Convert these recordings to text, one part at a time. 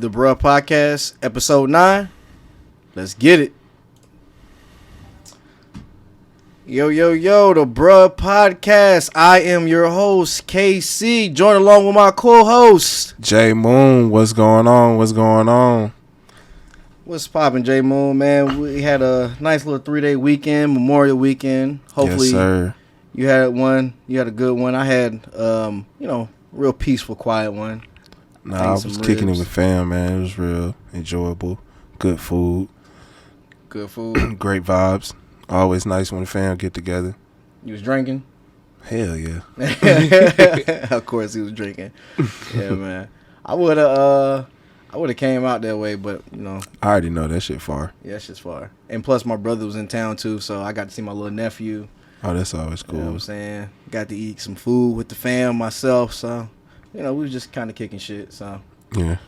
DaBruh Podcast, episode 9. Let's get it. Yo, DaBruh Podcast. I am your host, KC, joined along with my co-host, J Moon. What's going on? What's poppin', J Moon, man? We had a nice little 3-day weekend, Memorial Weekend. Hopefully, yes, sir. You had one. You had a good one. I had, real peaceful, quiet one. Nah, I was kicking it with fam, man. It was real enjoyable. Good food. Great vibes. Always nice when the fam get together. You was drinking? Hell yeah. Of course he was drinking. Yeah, man. I would have came out that way, but I already know that shit far. Yeah, that shit's far. And plus my brother was in town too, so I got to see my little nephew. Oh, that's always cool. You know what I'm saying? Got to eat some food with the fam myself, so we was just kind of kicking shit, so yeah.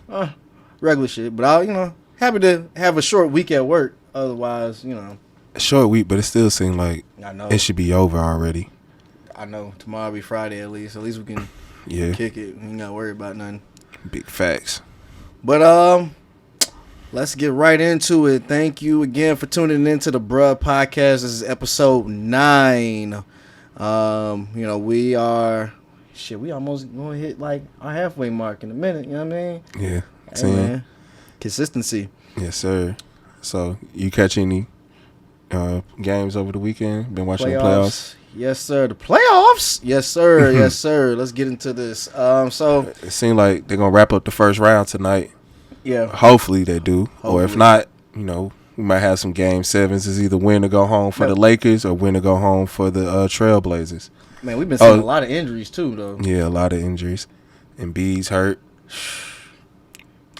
Regular shit, but I happy to have a short week at work. Otherwise, A short week, but it still seemed like I know it should be over already. I know. Tomorrow will be Friday at least. At least we can kick it. We ain't got to worry about nothing. Big facts. But let's get right into it. Thank you again for tuning into the DaBruh Podcast. This is episode 9. We almost gonna hit like our halfway mark in a minute, you know what I mean? Yeah. Hey, man. Consistency. Yes, sir. So you catch any games over the weekend? Been watching the playoffs? Yes, sir. The playoffs? Yes, sir. Yes, sir. Let's get into this. So it seems like they're gonna wrap up the first round tonight. Yeah. Hopefully they do. Hopefully. Or if not, we might have some game 7s. It's either win or go home for the Lakers or win or go home for the Trailblazers. Man, we've been seeing a lot of injuries too, though. Yeah, a lot of injuries. And Beatz hurt.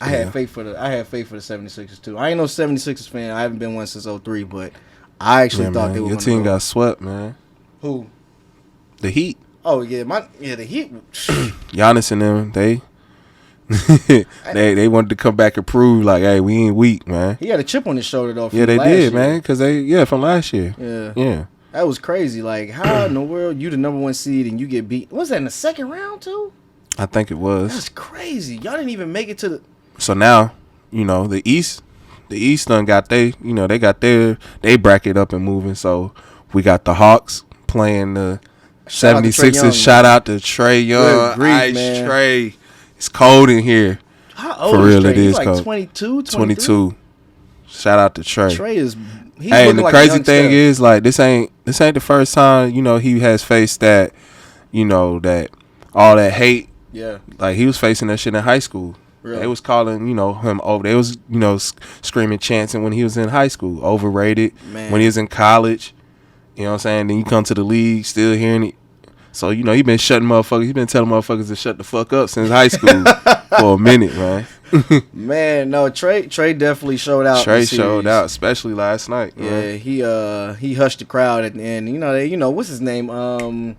I had faith for the 76ers too. I ain't no 76ers fan. I haven't been one since 2003, but I actually thought they were. Your team got swept, man. Who? The Heat. Oh yeah, the Heat. Giannis and them, they wanted to come back and prove like, hey, we ain't weak, man. He had a chip on his shoulder though. Yeah, they did, man, because from last year. Yeah. That was crazy. Like, how in the world you the number 1 seed and you get beat? What was that in the second round too? I think it was. That's crazy. Y'all didn't even make it to the. So now, the East done got they bracket up and moving. So we got the Hawks playing the 76ers. Shout out to Trae Young. Man. Trae. It's cold in here. How old For real, is Trae? it is He's like cold. 22, 22. Shout out to Trae. Trae is. Hey, and the crazy thing is, like, this ain't the first time he has faced that, that all that hate. Yeah. Like, he was facing that shit in high school. Really? They was calling, him over. They was, screaming, chanting when he was in high school. Overrated. Man. When he was in college. You know what I'm saying? Then you come to the league, still hearing it. So, he been telling motherfuckers to shut the fuck up since high school for a minute, man. Man, no, Trae definitely showed out. Trae showed out, especially last night. Yeah, man. he hushed the crowd at the end. What's his name?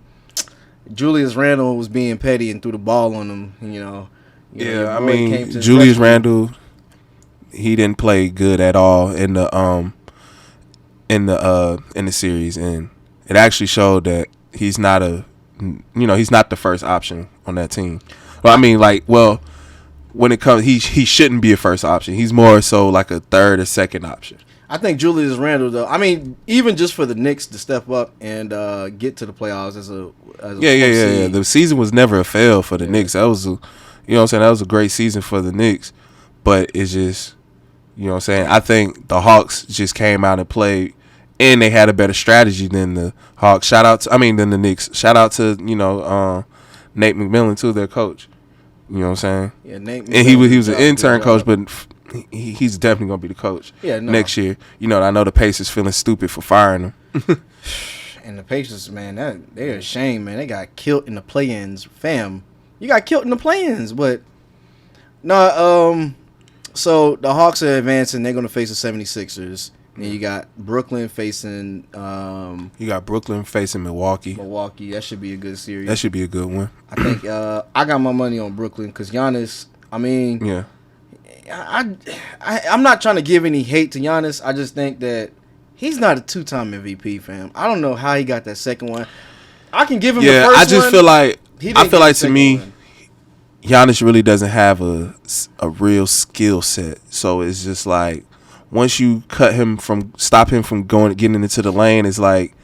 Julius Randle was being petty and threw the ball on him. Yeah, I mean, Julius Randle, he didn't play good at all in the series, and it actually showed that he's not he's not the first option on that team. Well, I mean, when it comes, he shouldn't be a first option. He's more so like a third or second option. I think Julius Randle, though. I mean, even just for the Knicks to step up and get to the playoffs as a yeah. The season was never a fail for the Knicks. That was that was a great season for the Knicks, but it's just I think the Hawks just came out and played, and they had a better strategy than the Hawks. Than the Knicks. Shout out to Nate McMillan too, their coach. You know what I'm saying? Yeah, Nate. And he was an intern coach, but he's definitely gonna be the coach next year. I know the Pacers feeling stupid for firing him. And the Pacers, man, they're ashamed, man. They got killed in the play-ins, fam. You got killed in the play-ins, but no. So the Hawks are advancing. They're gonna face the 76ers. And you got Brooklyn facing. You got Brooklyn facing Milwaukee. That should be a good series. That should be a good one. I think I got my money on Brooklyn because Giannis. I mean, yeah. I'm not trying to give any hate to Giannis. I just think that he's not a 2-time MVP, fam. I don't know how he got that second one. I can give him the first one. I feel like to me, Giannis really doesn't have a real skill set. So it's just like once you stop him from getting into the lane, it's like,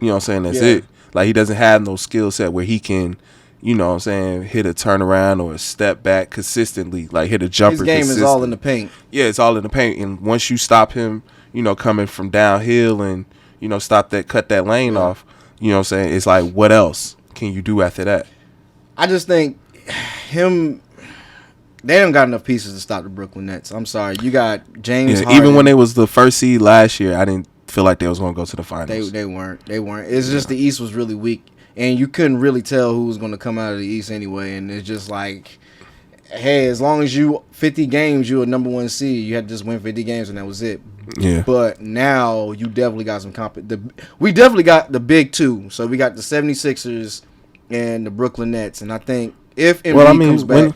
you know what I'm saying, that's it. Like he doesn't have no skill set where he can, you know what I'm saying, hit a turnaround or a step back consistently, like hit a jumper. His game is all in the paint. Yeah, it's all in the paint. And once you stop him, you know, coming from downhill and, you know, cut that lane off, you know what I'm saying, it's like, what else can you do after that? I just think they don't got enough pieces to stop the Brooklyn Nets. I'm sorry. You got James Harden. Even when they was the first seed last year, I didn't feel like they was going to go to the finals. They weren't. It's just the East was really weak, and you couldn't really tell who was going to come out of the East anyway. And it's just like, hey, as long as you 50 games, you're a number one seed. You had to just win 50 games, and that was it. Yeah. But now you definitely got some we definitely got the big two. So we got the 76ers and the Brooklyn Nets, and I think if Embiid comes back,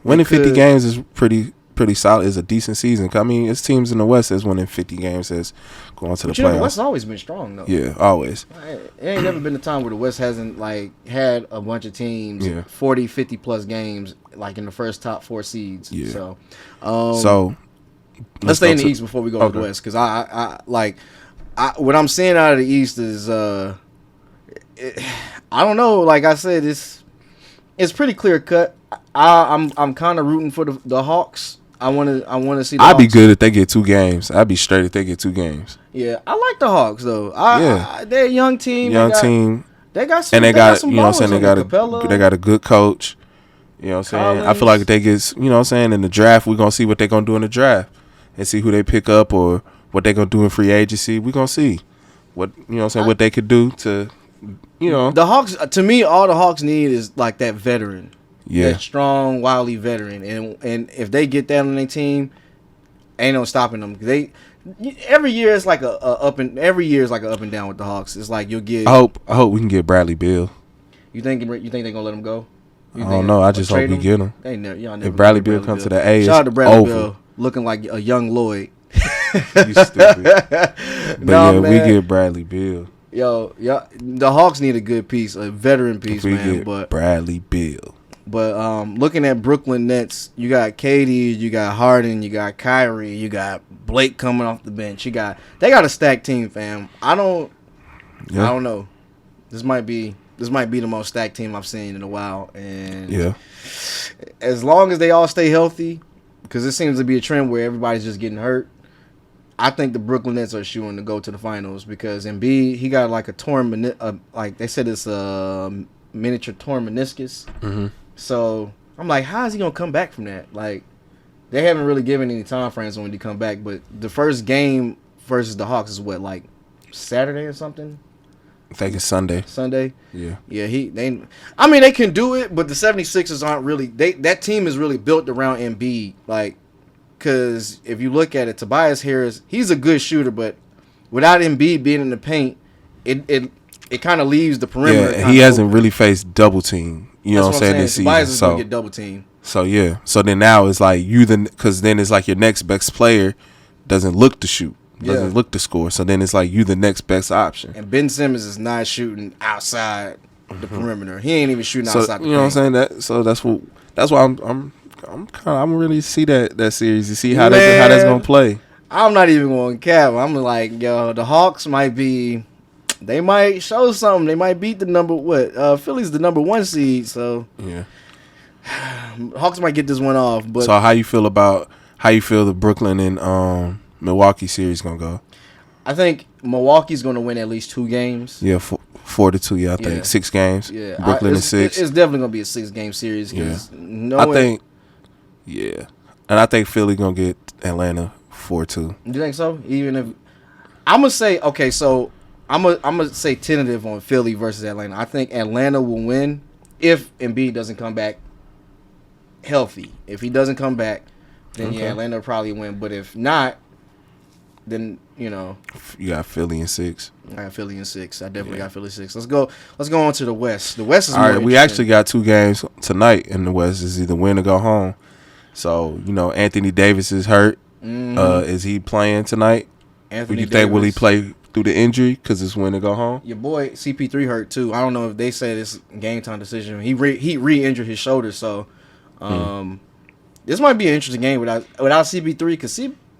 winning 50 games is pretty solid. It's a decent season. I mean, it's teams in the West that's winning 50 games that's going to the playoffs. The West has always been strong, though. Yeah, always. It ain't never been a time where the West hasn't like had a bunch of teams 40, 50 plus games like in the first top 4 seeds. Yeah. So let's stay in the East before we go to the West, because I what I'm seeing out of the East is I don't know. Like I said, it's pretty clear cut. I'm kind of rooting for the Hawks. I want to see. I'd be good if they get 2 games. I'd be straight if they get 2 games. Yeah, I like the Hawks though. They're a young team. They got some. And they got some you know what I'm saying. They got a good coach. You know what I'm saying. I feel like if they get, you know what I'm saying, in the draft, we're gonna see what they're gonna do in the draft and see who they pick up or what they're gonna do in free agency. We're gonna see what, you know what I'm saying, what they could do to, you know. The Hawks, to me, all the Hawks need is like that veteran. Yeah. That strong, wily veteran. And if they get that on their team, ain't no stopping them. Every year it's like a up and down with the Hawks. It's like you'll get. I hope we can get Bradley Beal. You think they're gonna let him go? I don't know. I just hope we get him. Y'all never if Bradley Beal comes to the A, shout out to Bradley Beal, looking like a young Lloyd. You stupid. But we get Bradley Beal. Yo, the Hawks need a good piece, a veteran piece, man. But Bradley Beal. But looking at Brooklyn Nets, you got KD, you got Harden, you got Kyrie, you got Blake coming off the bench. They got a stacked team, fam. I don't know. This might be the most stacked team I've seen in a while, and as long as they all stay healthy, because it seems to be a trend where everybody's just getting hurt. I think the Brooklyn Nets are shooing to go to the finals because Embiid, he got like a torn, like they said it's a miniature torn meniscus. Mm-hmm. So I'm like, how is he gonna come back from that? Like, they haven't really given any time frames on when he come back. But the first game versus the Hawks is what, like Saturday or something? I think it's Sunday. Yeah. They can do it, but the 76ers aren't really. That team is really built around Embiid, like, because if you look at it, Tobias Harris, he's a good shooter, but without Embiid being in the paint, it kind of leaves the perimeter. Yeah, he hasn't really faced double team. You know what I'm saying? This season. Tobias is gonna get double team. So yeah. So then now it's like because then it's like your next best player doesn't look to shoot, doesn't look to score. So then it's like you the next best option. And Ben Simmons is not shooting outside the perimeter. He ain't even shooting outside the paint. You know what I'm saying? That's why I'm really see that series to see how that's gonna play. I'm not even going to cap. I'm like, yo, the Hawks they might show something. They might beat Philly's the number 1 seed, so yeah. Hawks might get this one off. But so how you feel the Brooklyn and Milwaukee series gonna go? I think Milwaukee's gonna win at least 2 games. Yeah, 4-2. Yeah, I think 6 games. Yeah, Brooklyn is 6. It's definitely gonna be a 6-game series. And I think Philly gonna get Atlanta 4-2. You think so? Even if I'm gonna say so. I'm gonna say tentative on Philly versus Atlanta. I think Atlanta will win if Embiid doesn't come back healthy. If he doesn't come back, then Atlanta will probably win. But if not, then you got Philly in 6. I got Philly in 6. I definitely got Philly 6. Let's go on to the West. The West is all more right. We actually got 2 games tonight in the West. It's either win or go home. So Anthony Davis is hurt. Mm-hmm. Is he playing tonight? Anthony Davis. Think will he play through the injury because it's win or go home? Your boy CP3 hurt too. I don't know if they said it's game time decision. He re-injured his shoulder, so This might be an interesting game without CP3 because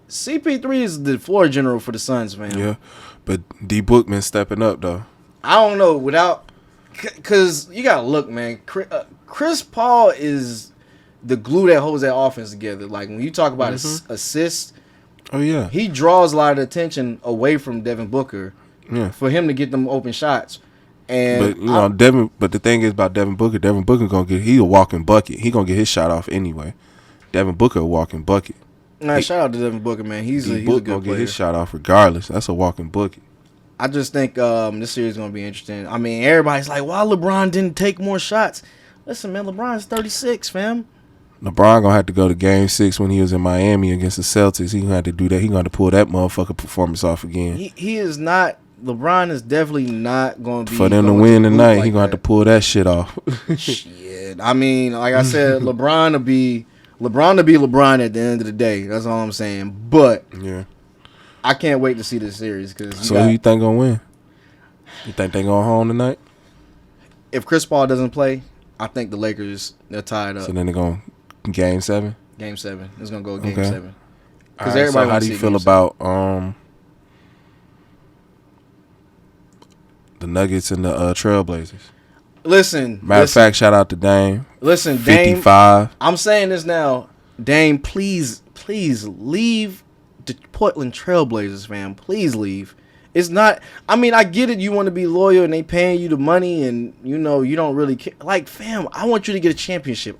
CP3 is the floor general for the Suns, man. Yeah, but D Book been stepping up though. I don't know because you gotta look, man. Chris Paul is the glue that holds that offense together. Like when you talk about assists, oh yeah, he draws a lot of attention away from Devin Booker. Yeah, for him to get them open shots. And but the thing is about Devin Booker he a walking bucket. He gonna get his shot off anyway. Devin Booker a walking bucket. Shout out to Devin Booker, man. He's a good player. Get his shot off regardless. That's a walking bucket. I just think this series is gonna be interesting. I mean, everybody's like, "Why LeBron didn't take more shots?" Listen, man, LeBron's 36, fam. LeBron gonna have to go to Game 6 when he was in Miami against the Celtics. He gonna have to do that. He gonna have to pull that motherfucker performance off again. He is not. LeBron is definitely not going to be... For them to win tonight, he going to have to pull that shit off. Shit. I mean, like I said, LeBron to be LeBron at the end of the day. That's all I'm saying. But yeah, I can't wait to see this series. Who you think going to win? You think they going home tonight? If Chris Paul doesn't play, I think the Lakers, they're tied up. So then they're going Game 7? Game 7. It's going to go Game 7. Because everybody. So how do you feel about... the Nuggets and the Trailblazers? Matter of fact, shout out to Dame. Dame. 55. I'm saying this now. Dame, please leave the Portland Trailblazers, fam. Please leave. It's not... I mean, I get it. You want to be loyal and they paying you the money and, you don't really care. Like, fam, I want you to get a championship.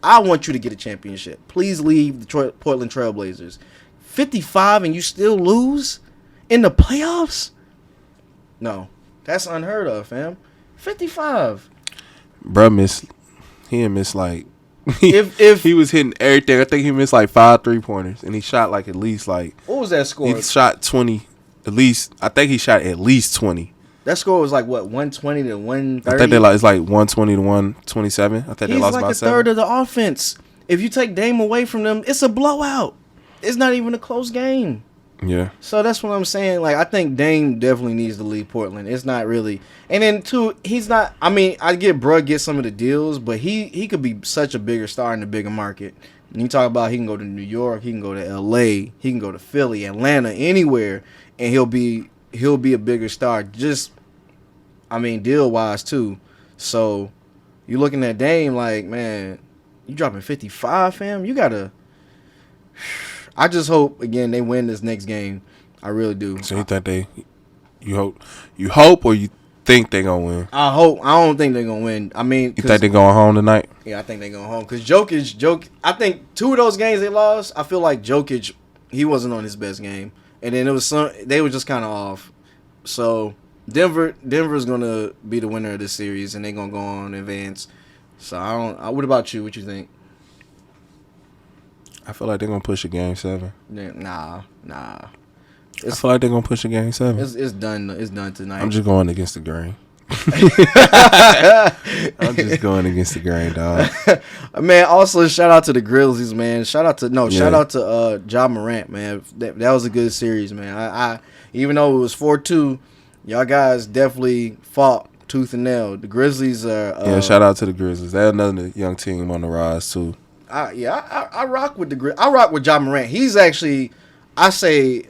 Please leave the Portland Trailblazers. 55 and you still lose in the playoffs? No. That's unheard of, fam. 55. Bruh he missed like if he was hitting everything. I think he missed like 5 3-pointers and he shot like at least like what was that score? He shot 20 at least. I think he shot at least 20. That score was like what, 120 to 130? I think it's like 120 to 127. I think they lost like by 7. He's like a third of the offense. If you take Dame away from them, it's a blowout. It's not even a close game. Yeah. So that's what I'm saying. Like, I think Dame definitely needs to leave Portland. It's not really. And then, too, he's not. I mean, I get Bruh get some of the deals, but he could be such a bigger star in the bigger market. And you talk about he can go to New York, he can go to L.A., he can go to Philly, Atlanta, anywhere, and he'll be a bigger star. Just, I mean, deal-wise, too. So, you're looking at Dame like, man, you dropping 55, fam? You got to. I just hope again they win this next game. I really do. So you think you hope or you think they gonna win? I hope. I don't think they're gonna win. I mean, you think they going home tonight? Yeah, I think they going home because Jokic. I think 2 of those games they lost. I feel like Jokic, he wasn't on his best game, and then they were just kind of off. So Denver's gonna be the winner of this series, and they're gonna go on and advance. So I don't. What about you? What you think? I feel like they're going to push a Game 7. Nah. I feel like they're going to push a Game 7. It's done. It's done tonight. I'm just going against the grain. I'm just going against the grain, dog. Man, also shout out to the Grizzlies, man. Shout out to Ja Morant, man. That was a good series, man. I even though it was 4-2, y'all guys definitely fought tooth and nail. The Grizzlies are shout out to the Grizzlies. They're another young team on the rise too. I rock with I rock with Ja Morant. He's actually, I say,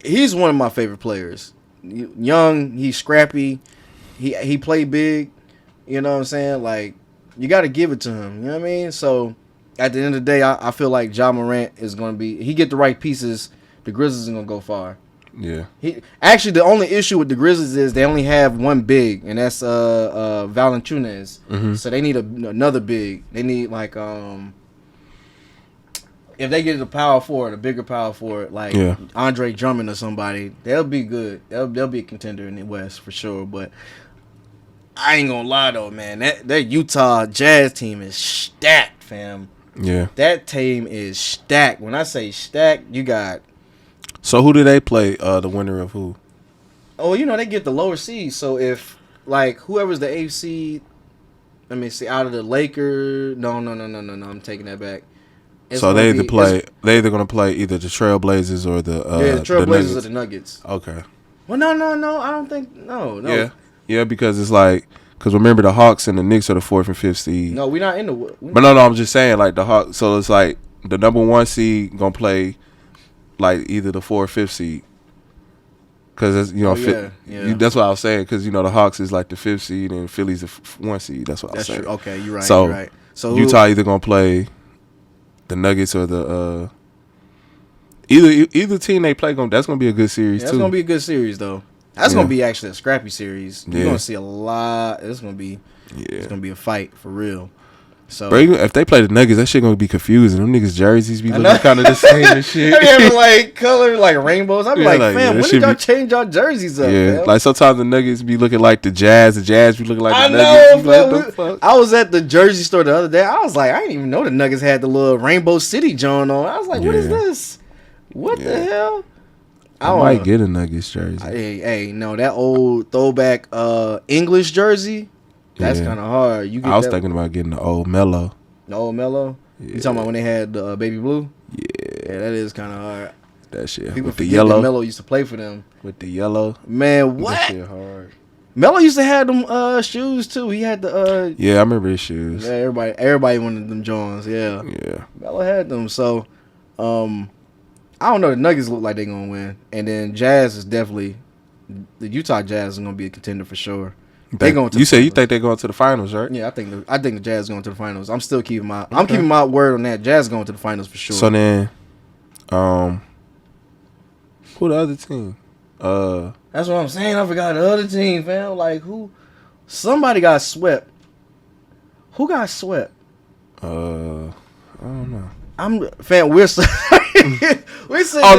he's one of my favorite players. Young, he's scrappy. He played big. You know what I'm saying? Like, you got to give it to him. You know what I mean? So, at the end of the day, I feel like Ja Morant is going to be, he get the right pieces, the Grizzlies are going to go far. Yeah. Actually, the only issue with the Grizzlies is they only have one big, and that's Valanciunas. Mm-hmm. So they need another big. They need like if they get a power forward, a bigger power forward, like Andre Drummond or somebody, they'll be good. They'll be a contender in the West for sure. But I ain't gonna lie though, man. That Utah Jazz team is stacked, fam. Yeah. That team is stacked. When I say stacked, you got. So who do they play? The winner of who? Oh, they get the lower seed. So if like whoever's the eighth seed, let me see, out of the Lakers. No. I'm taking that back. So they're either going to play either the Trailblazers or the Trailblazers or the Nuggets. Okay. Well, no. I don't think no. Yeah, because it's like Because remember, the Hawks and the Knicks are the 4th and 5th seed. No, we're not in the. But no, I'm just saying, like, the Hawks. So it's like the number 1 seed going to play, like, either the 4th or 5th seed. Because, that's what I was saying. Because, the Hawks is like the 5th seed and Philly's the 1 seed. That's what I was saying. True. Okay, you're right. So, you're right. So Utah either going to play the Nuggets or the either team they play, that's going to be a good series, too. That's going to be a good series, though. That's going to be actually a scrappy series. You're going to see a lot. It's going to be a fight, for real. So, bro, if they play the Nuggets, that shit gonna be confusing. Them niggas' jerseys be looking kind of the same and shit. They having like color, like rainbows. I be like, fam, when did y'all change y'all jerseys up? Yeah, man? Like sometimes the Nuggets be looking like the Jazz be looking like the Nuggets. Nuggets. Like, I was at the jersey store the other day. I was like, I didn't even know the Nuggets had the little Rainbow City joint on. I was like, what is this? What the hell? I might get a Nuggets jersey. Hey, no, that old throwback English jersey. That's kind of hard. I was thinking about getting the old Mellow. The old Mellow? Yeah. You talking about when they had the baby blue? Yeah, that is kind of hard. That shit. People with the yellow. that Mellow used to play for them. With the yellow. Man, what? That shit hard. Mellow used to have them shoes too. He had the yeah, I remember his shoes. Yeah, everybody wanted them Jones. Yeah. Yeah. Mellow had them. So, I don't know. The Nuggets look like they're gonna win, and then Jazz is definitely the Utah Jazz is gonna be a contender for sure. They going to. You say you think they're going to the finals, right? Yeah, I think the Jazz going to the finals. I'm still keeping I'm keeping my word on that. Jazz going to the finals for sure. So then, who the other team? That's what I'm saying. I forgot the other team, fam. Like who? Somebody got swept. Who got swept? I don't know. We're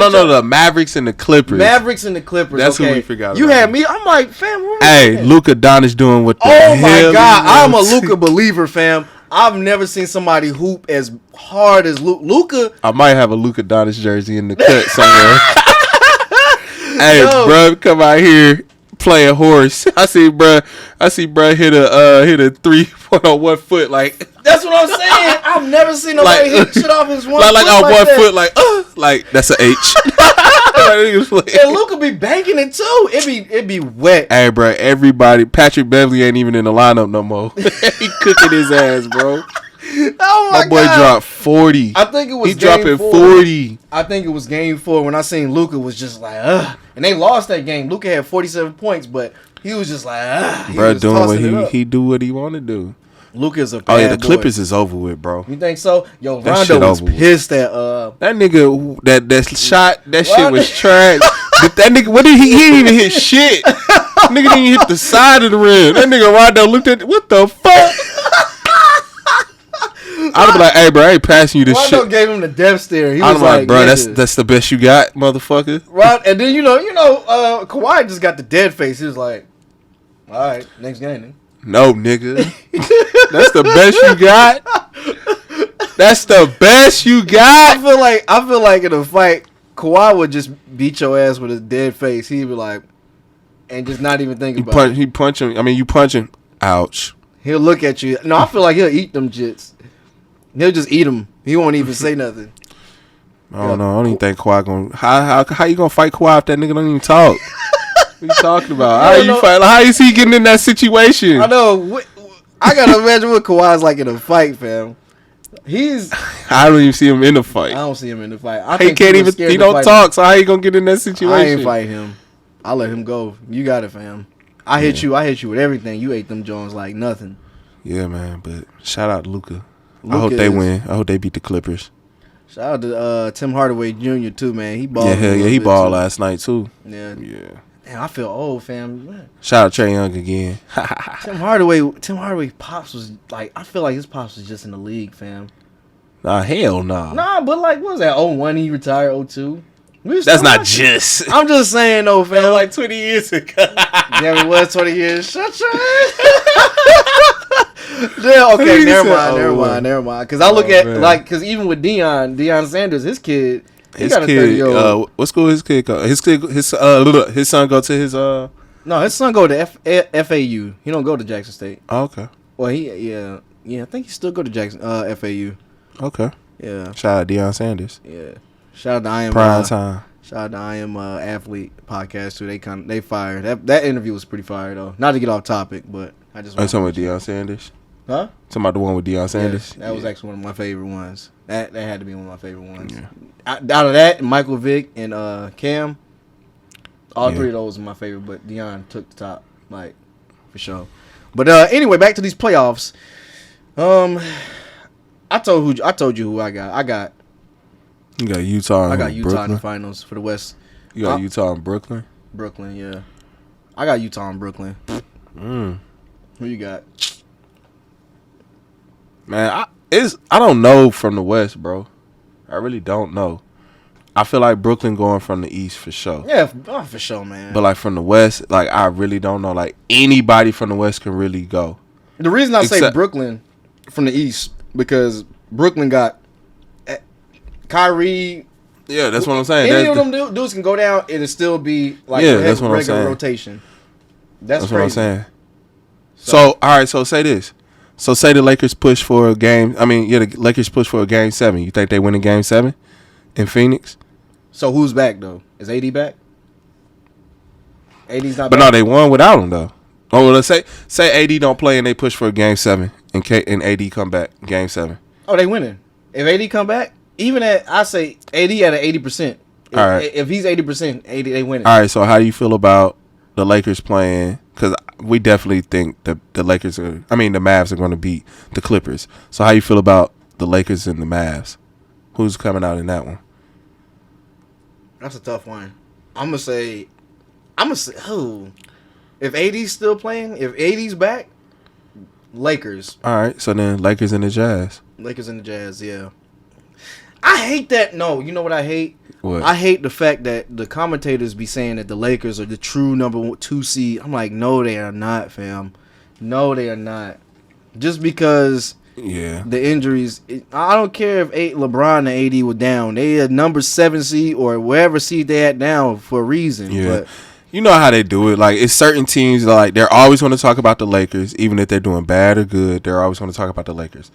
no, the Mavericks and the Clippers. That's who we forgot. You had me. I'm like, fam. Hey, Luka Doncic doing what the hell? Oh my God, I'm a Luka Luka believer, fam. I've never seen somebody hoop as hard as Luka. I might have a Luka Doncic jersey in the cut somewhere. Hey, bro, come out here. Play a horse. I see, bro. Hit a 3-point on 1 foot. Like that's what I'm saying. I've never seen nobody hit shit off his 1 foot. Like on 1 foot. Like that's an H. And Luka be banking it too. It be wet. Hey, bro. Everybody. Patrick Beverly ain't even in the lineup no more. He cooking his ass, bro. Oh my boy God. Dropped 40. I think it was. He dropping 40. I think it was game 4 when I seen Luka was just like, and they lost that game. Luka had 47 points, but he was just like, bro, doing what he do what he want to do. Luka's a bad the Clippers is over with, bro. You think so? Yo, Rondo was pissed at that nigga that shot that shit was trash. But that nigga, what did he didn't even hit shit. Nigga didn't even hit the side of the rim. That nigga Rondo looked at what the fuck. I'd be like, hey, bro, I ain't passing you this shit. Rondo gave him the death stare. He was like, bro, that's the best you got, motherfucker. Right, and then Kawhi just got the dead face. He was like, all right, next game, then. No, nigga. That's the best you got. That's the best you got. I feel like in a fight, Kawhi would just beat your ass with a dead face. He'd be like, and just not even think about it. He punch him. I mean, you punch him. Ouch. He'll look at you. No, I feel like he'll eat them jits. He'll just eat them. He won't even say nothing. I don't know. I don't even think Kawhi gonna. How you gonna fight Kawhi if that nigga don't even talk? What you talking about? How you fight? How is he getting in that situation? I know. I gotta imagine what Kawhi's like in a fight, fam. I don't even see him in a fight. I don't see him in the fight. He can't even. He don't talk. So how you gonna get in that situation? I ain't fight him. I'll let him go. You got it, fam. I hit you with everything. You ate them Jones like nothing. Yeah, man. But shout out to Luka. I hope they win. I hope they beat the Clippers. Shout out to Tim Hardaway Jr. too, man. He balled. Yeah, hell yeah, he balled last night too. Yeah. Damn, I feel old, fam. Shout out Trae Young again. Tim Hardaway pops was like, I feel like his pops was just in the league, fam. Nah, hell nah. Nah, but like, what was that? 01 he retired, 02. That's not just. I'm just saying though, fam. Like 20 years ago. Yeah, it was 20 years. Shut your ass. Yeah, okay, never mind. Because I look at because even with Deion Sanders, his kid, he got a 30-year-old. What school his kid go? His son go to his No, his son go to FAU. He don't go to Jackson State. Oh, okay. Well, I think he still go to Jackson FAU. Okay. Yeah. Shout out Deion Sanders. Yeah. Shout out to I Am Prime Time. Shout out to I Am Athlete podcast too. They fired that interview was pretty fire though. Not to get off topic, but I just. Are you talking about Deion Sanders? Huh? Talking about the one with Deion Sanders? Yeah, that was actually one of my favorite ones. That had to be one of my favorite ones. Yeah. Out of that, Michael Vick and Cam, all three of those are my favorite. But Deion took the top, like for sure. But anyway, back to these playoffs. I told you who I got. You got Utah. I got Utah Brooklyn. in the finals for the West. You got Utah and Brooklyn. Brooklyn, yeah. I got Utah and Brooklyn. Who you got? Man, I don't know from the West, bro. I really don't know. I feel like Brooklyn going from the East for sure. Yeah, for sure, man. But like from the West, like I really don't know. Like anybody from the West can really go. The reason I say Brooklyn from the East because Brooklyn got Kyrie. Yeah, that's what I'm saying. Any of them dudes can go down and it still be like that's what regular I'm saying. Rotation. That's what crazy. I'm saying. So all right, so say this. So say the Lakers push for a game. I mean, the Lakers push for a game 7. You think they win in game 7 in Phoenix? So who's back though? Is AD back? AD's not. But back? no, they won without him though. Oh, let's say AD don't play and they push for a game 7 and AD come back game 7. Oh, they winning. If AD come back, even I say AD at an 80%. All right. If he's 80%, AD they winning. All right. So how do you feel about the Lakers playing? Because we definitely think that the Mavs are going to beat the Clippers. So how you feel about the Lakers and the Mavs? Who's coming out in that one? That's a tough one. I'm gonna say who? If AD's still playing, if AD's back, Lakers. All right. So then Lakers and the Jazz. Lakers and the Jazz, yeah. I hate that. No, you know what I hate? What? I hate the fact that the commentators be saying that the Lakers are the true number 2 seed. I'm like, no, they are not, fam. No, they are not. Just because the injuries, I don't care if LeBron and AD were down. They are number 7 seed or wherever seed they at now for a reason. Yeah. But you know how they do it. Like, it's certain teams, like, they're always going to talk about the Lakers, even if they're doing bad or good. They're always going to talk about the Lakers.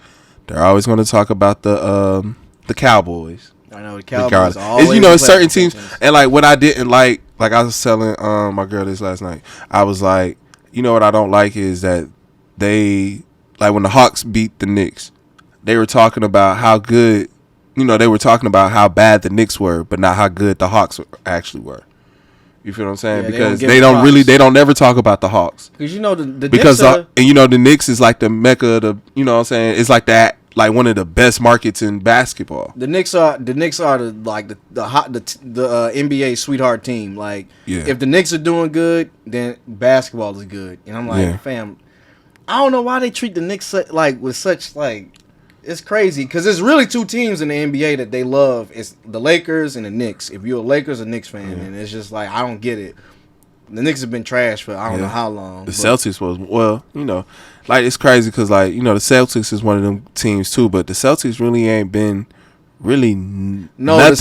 They're always going to talk about the Cowboys. I know the Cowboys always. It's certain teams, and like what I didn't like I was telling my girl this last night. I was like, you know what I don't like is that they like when the Hawks beat the Knicks, they were talking about how good, they were talking about how bad the Knicks were, but not how good the Hawks actually were. You feel what I'm saying? Yeah, because they don't never talk about the Hawks. Because the Knicks are, the Knicks is like the mecca of the, you know what I'm saying? It's like that. Like one of the best markets in basketball. The Knicks are the NBA sweetheart team. Like if the Knicks are doing good, then basketball is good. And I'm like, fam, I don't know why they treat the Knicks like with such like it's crazy because there's really 2 teams in the NBA that they love. It's the Lakers and the Knicks. If you're a Lakers or Knicks fan, and it's just like I don't get it. The Knicks have been trash for I don't know how long. Celtics was like it's crazy because the Celtics is one of them teams too, but the Celtics really ain't been nothing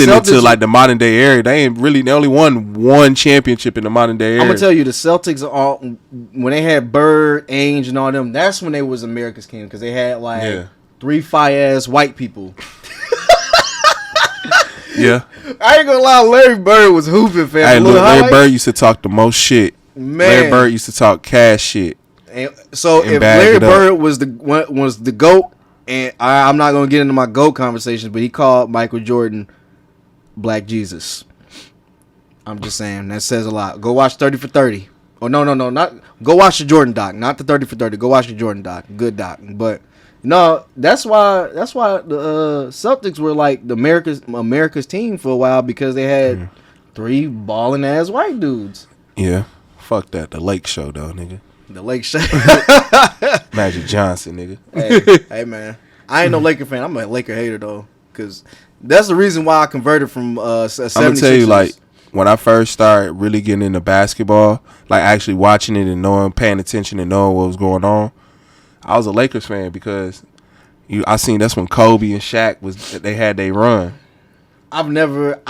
until like the modern day era. They only won 1 championship in the modern day era. I'm gonna tell you, the Celtics are all when they had Bird, Ainge, and all them. That's when they was America's king because they had 3 fire-ass white people. Yeah. I ain't gonna lie, Larry Bird was hooping, fam. Hey, look, Larry Bird used to talk the most shit. Man. Larry Bird used to talk cash shit. And so if Larry Bird was the GOAT, and I'm not gonna get into my GOAT conversations, but he called Michael Jordan Black Jesus. I'm just saying that says a lot. Go watch 30 for 30. Oh no, not go watch the Jordan doc, not the 30 for 30. Go watch the Jordan doc, good doc. But no, that's why the Celtics were like the America's team for a while because they had 3 balling ass white dudes. Yeah, fuck that. The Lake Show though, nigga. The Lake Show. Magic Johnson, nigga. Hey man, I ain't no Laker fan. I'm a Laker hater though, because that's the reason why I converted from 76ers. I'm gonna tell you, like when I first started really getting into basketball, like actually watching it and paying attention and knowing what was going on, I was a Lakers fan because I seen that's when Kobe and Shaq they had their run. I've never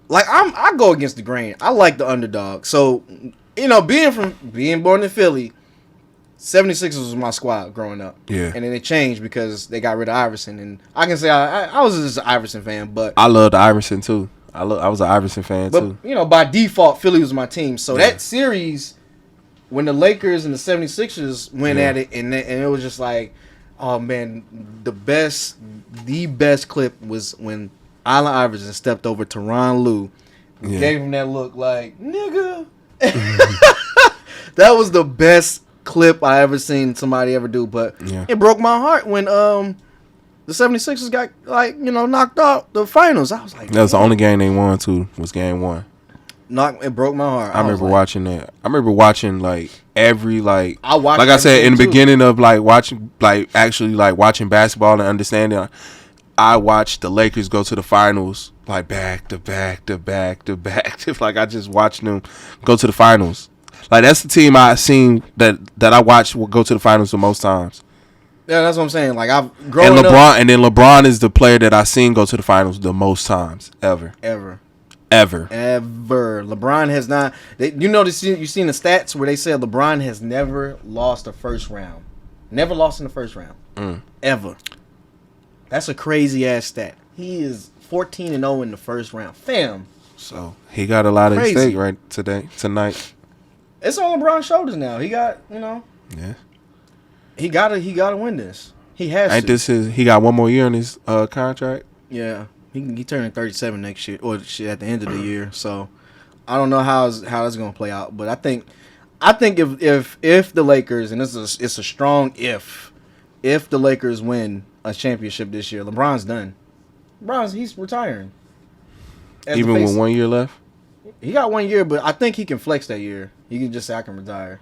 like I go against the grain. I like the underdog. So, being born in Philly, 76ers was my squad growing up. Yeah. And then it changed because they got rid of Iverson, and I can say I was just an Iverson fan, but I loved Iverson too. I was an Iverson fan too. But by default Philly was my team. So that series when the Lakers and the 76ers went at it, and it was just like, oh man, the best clip was when Allen Iverson stepped over to Ron Lue, gave him that look like, nigga. That was the best clip I ever seen somebody ever do, but it broke my heart when the 76ers got knocked out the finals. I was like, that was the only game they won too, was game 1. It broke my heart. I remember watching that. I remember watching like every like I said in the beginning of like watching watching basketball and understanding. I watched the Lakers go to the finals like back to back to back to back. Like I just watched them go to the finals. Like that's the team I seen that I watched go to the finals the most times. Yeah, that's what I'm saying. Like I've grown and LeBron, up, and then LeBron is the player that I seen go to the finals the most times ever. LeBron has not. You seen the stats where they said LeBron has never lost a first round. Never lost in the first round. Ever. That's a crazy ass stat. He is 14-0 in the first round. Fam. So he got a lot at stake right tonight. It's on LeBron's shoulders now. He got, Yeah. He gotta win this. He has to. He got one more year on his contract? Yeah. He turning 37 next year, or shit at the end of the year. So I don't know how that's gonna play out, but I think if the Lakers, and it's a strong if the Lakers win a championship this year, LeBron's done. He's retiring. Even with 1 year left? He got 1 year, but I think he can flex that year. He can just say I can retire.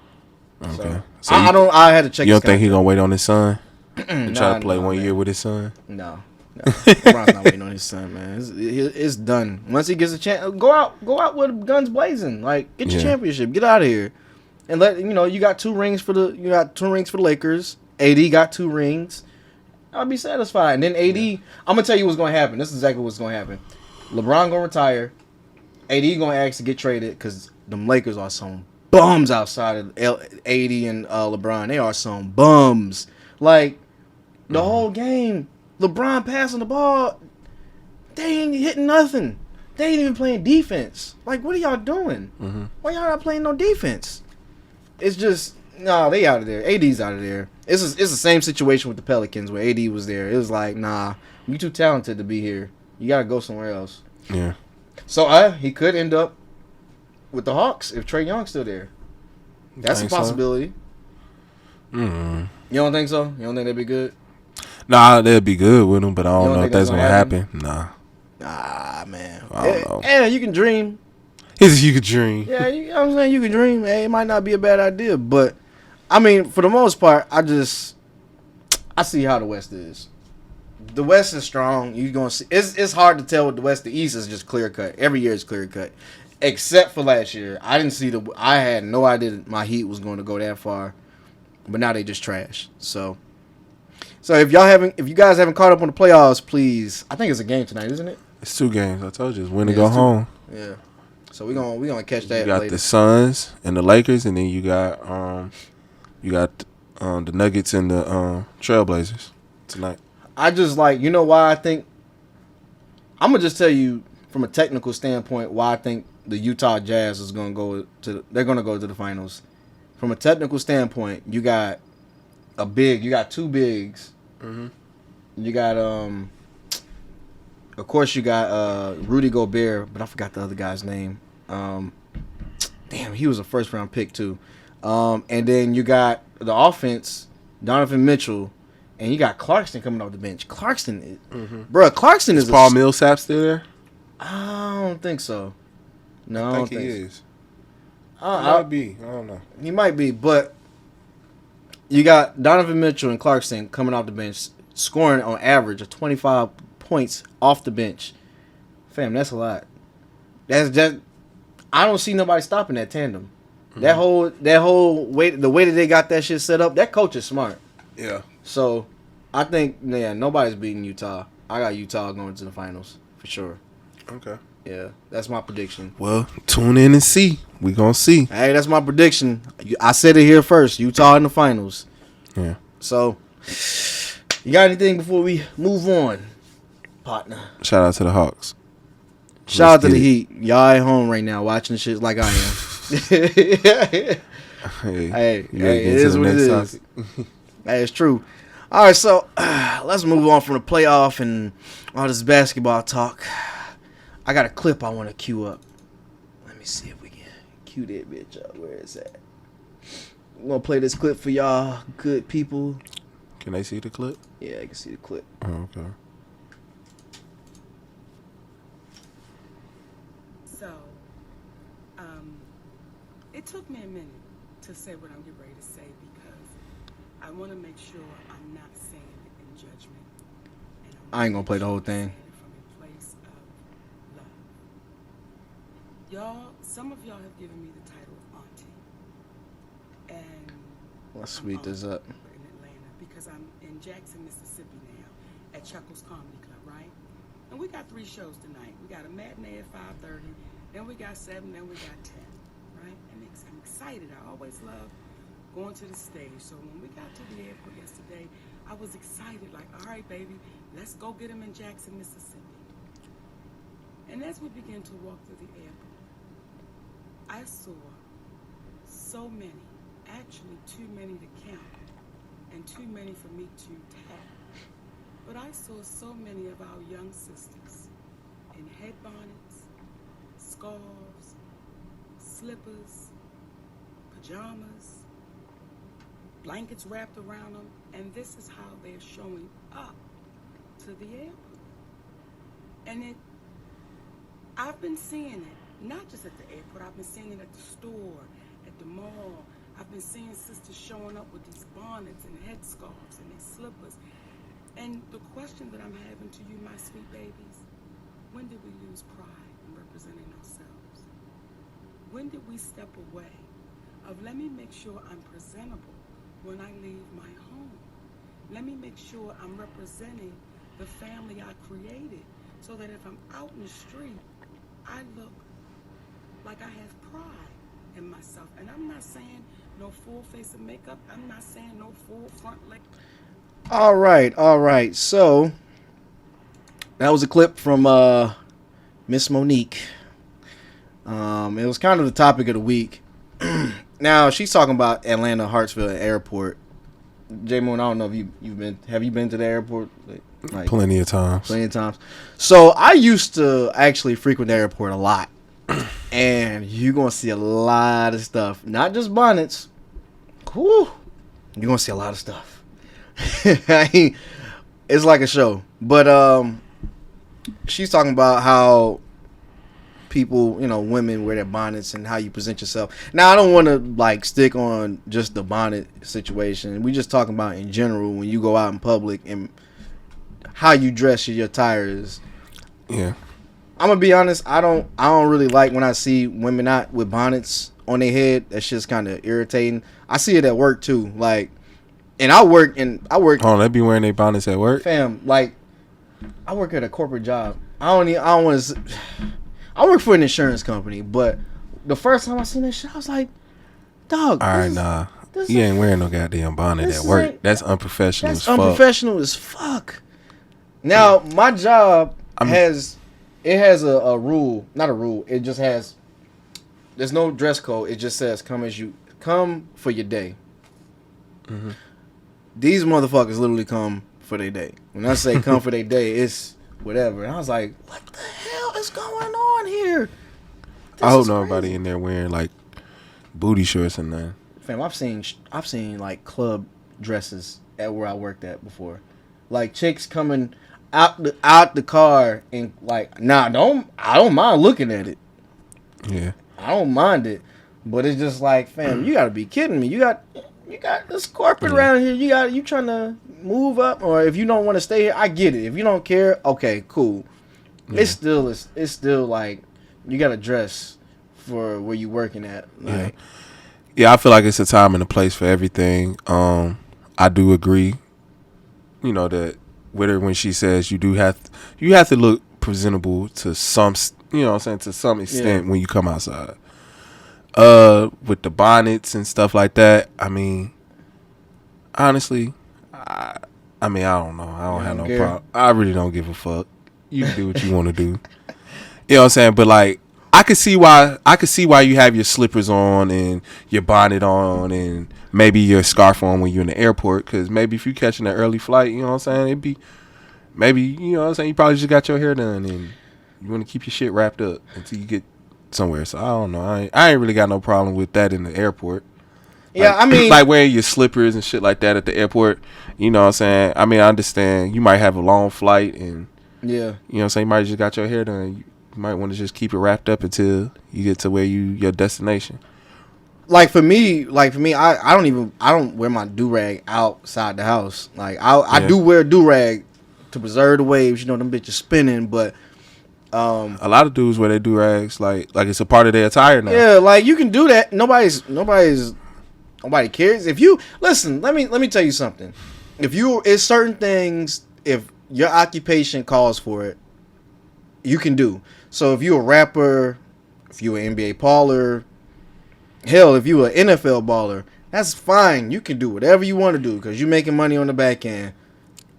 Okay. So I had to check. You don't think he's gonna wait on his son and try to play 1 year with his son? No. LeBron's not waiting on his son, man. It's done. Once he gets a chance, go out with guns blazing. Like get your championship, get out of here, and you got 2 rings for the Lakers. AD got 2 rings. I'll be satisfied. And then AD, I'm gonna tell you what's gonna happen. This is exactly what's gonna happen. LeBron gonna retire. AD gonna ask to get traded because them Lakers are some bums outside of AD and LeBron. They are some bums. Like the whole game, LeBron passing the ball, they ain't hitting nothing. They ain't even playing defense. Like, what are y'all doing? Why y'all not playing no defense? It's just they out of there. AD's out of there. It's the same situation with the Pelicans where AD was there. It was like, nah, you too talented to be here. You gotta go somewhere else. Yeah. So he could end up with the Hawks if Trae Young's still there. That's a possibility. So? You don't think so? You don't think that'd be good? Nah, that'd be good with him, but I don't know if that's gonna happen. Nah. Ah, man. I don't know. Yeah, you can dream. You could dream. Yeah, you know what I'm saying? You can dream. Hey, it might not be a bad idea, but I mean, for the most part, I see how the West is. The West is strong. You're gonna see. It's hard to tell with the West. The East is just clear cut. Every year is clear cut, except for last year. I didn't see I had no idea that my Heat was going to go that far, but now they just trash. So if you guys haven't caught up on the playoffs, please. I think it's a game tonight, isn't it? It's 2 games. I told you, it's win to go home. Yeah. So we gonna catch that. You got later. the Suns and the Lakers, and then you got the Nuggets and the Trailblazers tonight. I just why I think. I'm gonna just tell you from a technical standpoint why I think the Utah Jazz is gonna go to. They're gonna go to the finals. From a technical standpoint, you got you got 2 bigs. You got of course you got Rudy Gobert, but I forgot the other guy's name. Damn, he was a first round pick too. And then you got the offense, Donovan Mitchell. And you got Clarkson coming off the bench. Clarkson is Paul Millsap still there? I don't think so. No, I don't think he so. is. He might be. I don't know. He might be, but you got Donovan Mitchell and Clarkson coming off the bench, scoring on average of 25 points off the bench. Fam, that's a lot. That's just. I don't see nobody stopping that tandem. That whole way, the way that they got that shit set up, that coach is smart. Yeah. So, I think, nobody's beating Utah. I got Utah going to the finals, for sure. Okay. Yeah, that's my prediction. Well, tune in and see. We gonna see. Hey, that's my prediction. I said it here first. Utah in the finals. Yeah. So, you got anything before we move on, partner? Shout out to the Hawks. Shout out to the Heat. Y'all at home right now watching shit like I am. Hey, it is what it is. Hey, it's true. All right, so let's move on from the playoff and all this basketball talk. I got a clip I want to cue up. Let me see if we can cue that bitch up. Where is that? I'm going to play this clip for y'all good people. Can they see the clip? Yeah, I can see the clip. Oh, okay. So, it took me a minute to say what I'm getting ready to say because I want to make sure I'm not saying it in judgment. And I ain't going to play the whole thing. From a place of love. Y'all, some of y'all have given me the title of auntie. And let's speed this up. In Atlanta because I'm in Jackson, Mississippi now at Chuckles Comedy Club, right? And we got 3 shows tonight. We got a matinee at 5:30, then we got 7, then we got 10, right? And I'm excited. I always love going to the stage. So when we got to the airport yesterday, I was excited, like, all right, baby, let's go get him in Jackson, Mississippi. And as we began to walk through the airport, I saw so many, actually too many to count, and too many for me to tap. But I saw so many of our young sisters in head bonnets, scarves, slippers, pajamas, blankets wrapped around them, and this is how they're showing up to the airport. And I've been seeing it, not just at the airport, I've been seeing it at the store, at the mall. I've been seeing sisters showing up with these bonnets and headscarves and these slippers. And the question that I'm having to you, my sweet babies, when did we lose pride in representing ourselves? When did we step away of let me make sure I'm presentable when I leave my home? Let me make sure I'm representing the family I created so that if I'm out in the street, I look like I have pride in myself. And I'm not saying no full face of makeup. I'm not saying no full front leg. All right. So that was a clip from Miss Monique. It was kind of the topic of the week. Now she's talking about Atlanta Hartsfield Airport. J Moon, I don't know if have you been to the airport? Like, Plenty of times. So I used to actually frequent the airport a lot, and you're gonna see a lot of stuff, not just bonnets. Whew, you're gonna see a lot of stuff. It's like a show, but she's talking about how people, women wear their bonnets and how you present yourself. Now, I don't want to like stick on just the bonnet situation. We just talking about in general when you go out in public and how you dress, your attire is. Yeah, I'm gonna be honest. I don't really like when I see women out with bonnets on their head. That shit's kind of irritating. I see it at work too, like. And I work. Oh, they be wearing their bonnets at work, fam. Like, I work at a corporate job. I want to. I work for an insurance company, but the first time I seen that shit, I was like, "Dog, all right, nah, you ain't wearing no goddamn bonnet at work. That's unprofessional. Unprofessional as fuck." Now, my job has a rule, not a rule. It just has. There's no dress code. It just says come for your day. Mm-hmm. These motherfuckers literally come for their day. When I say come for their day, it's whatever. And I was like, what the hell is going on here? I hope nobody in there wearing like booty shorts and that. Fam, I've seen like club dresses at where I worked at before. Like chicks coming out the car and like, I don't mind looking at it. Yeah. I don't mind it. But it's just like, fam, you gotta be kidding me. You got this corporate around here. You trying to move up, or if you don't want to stay here, I get it. If you don't care, okay, cool. Yeah. It's still like you gotta dress for where you working at. Like, yeah, I feel like it's a time and a place for everything. I do agree. That with her when she says you have to look presentable to some, to some extent when you come outside. With the bonnets and stuff like that, I mean, honestly, I don't know. I don't have no problem. I really don't give a fuck. You can do what you want to do. You know what I'm saying? But like, I could see why you have your slippers on and your bonnet on and maybe your scarf on when you're in the airport, because maybe if you're catching an early flight, you know what I'm saying, it'd be maybe, you know what I'm saying, you probably just got your hair done and you want to keep your shit wrapped up until you get somewhere. So I don't know, I ain't really got no problem with that in the airport. Yeah, like, I mean, like wearing your slippers and shit like that at the airport, you know what I'm saying. I mean, I understand you might have a long flight and yeah, you know what I'm saying, you might just got your hair done. You might want to just keep it wrapped up until you get to where your destination. Like for me, I don't wear my do-rag outside the house. Like I do wear a do-rag to preserve the waves. You know, them bitches spinning, but a lot of dudes wear their do-rags like it's a part of their attire now. Yeah, like you can do that. Nobody cares. If you listen, let me tell you something. It's certain things, if your occupation calls for it, you can do. So if you're a rapper, if you're an NBA baller, hell, if you're an NFL baller, that's fine. You can do whatever you want to do because you're making money on the back end.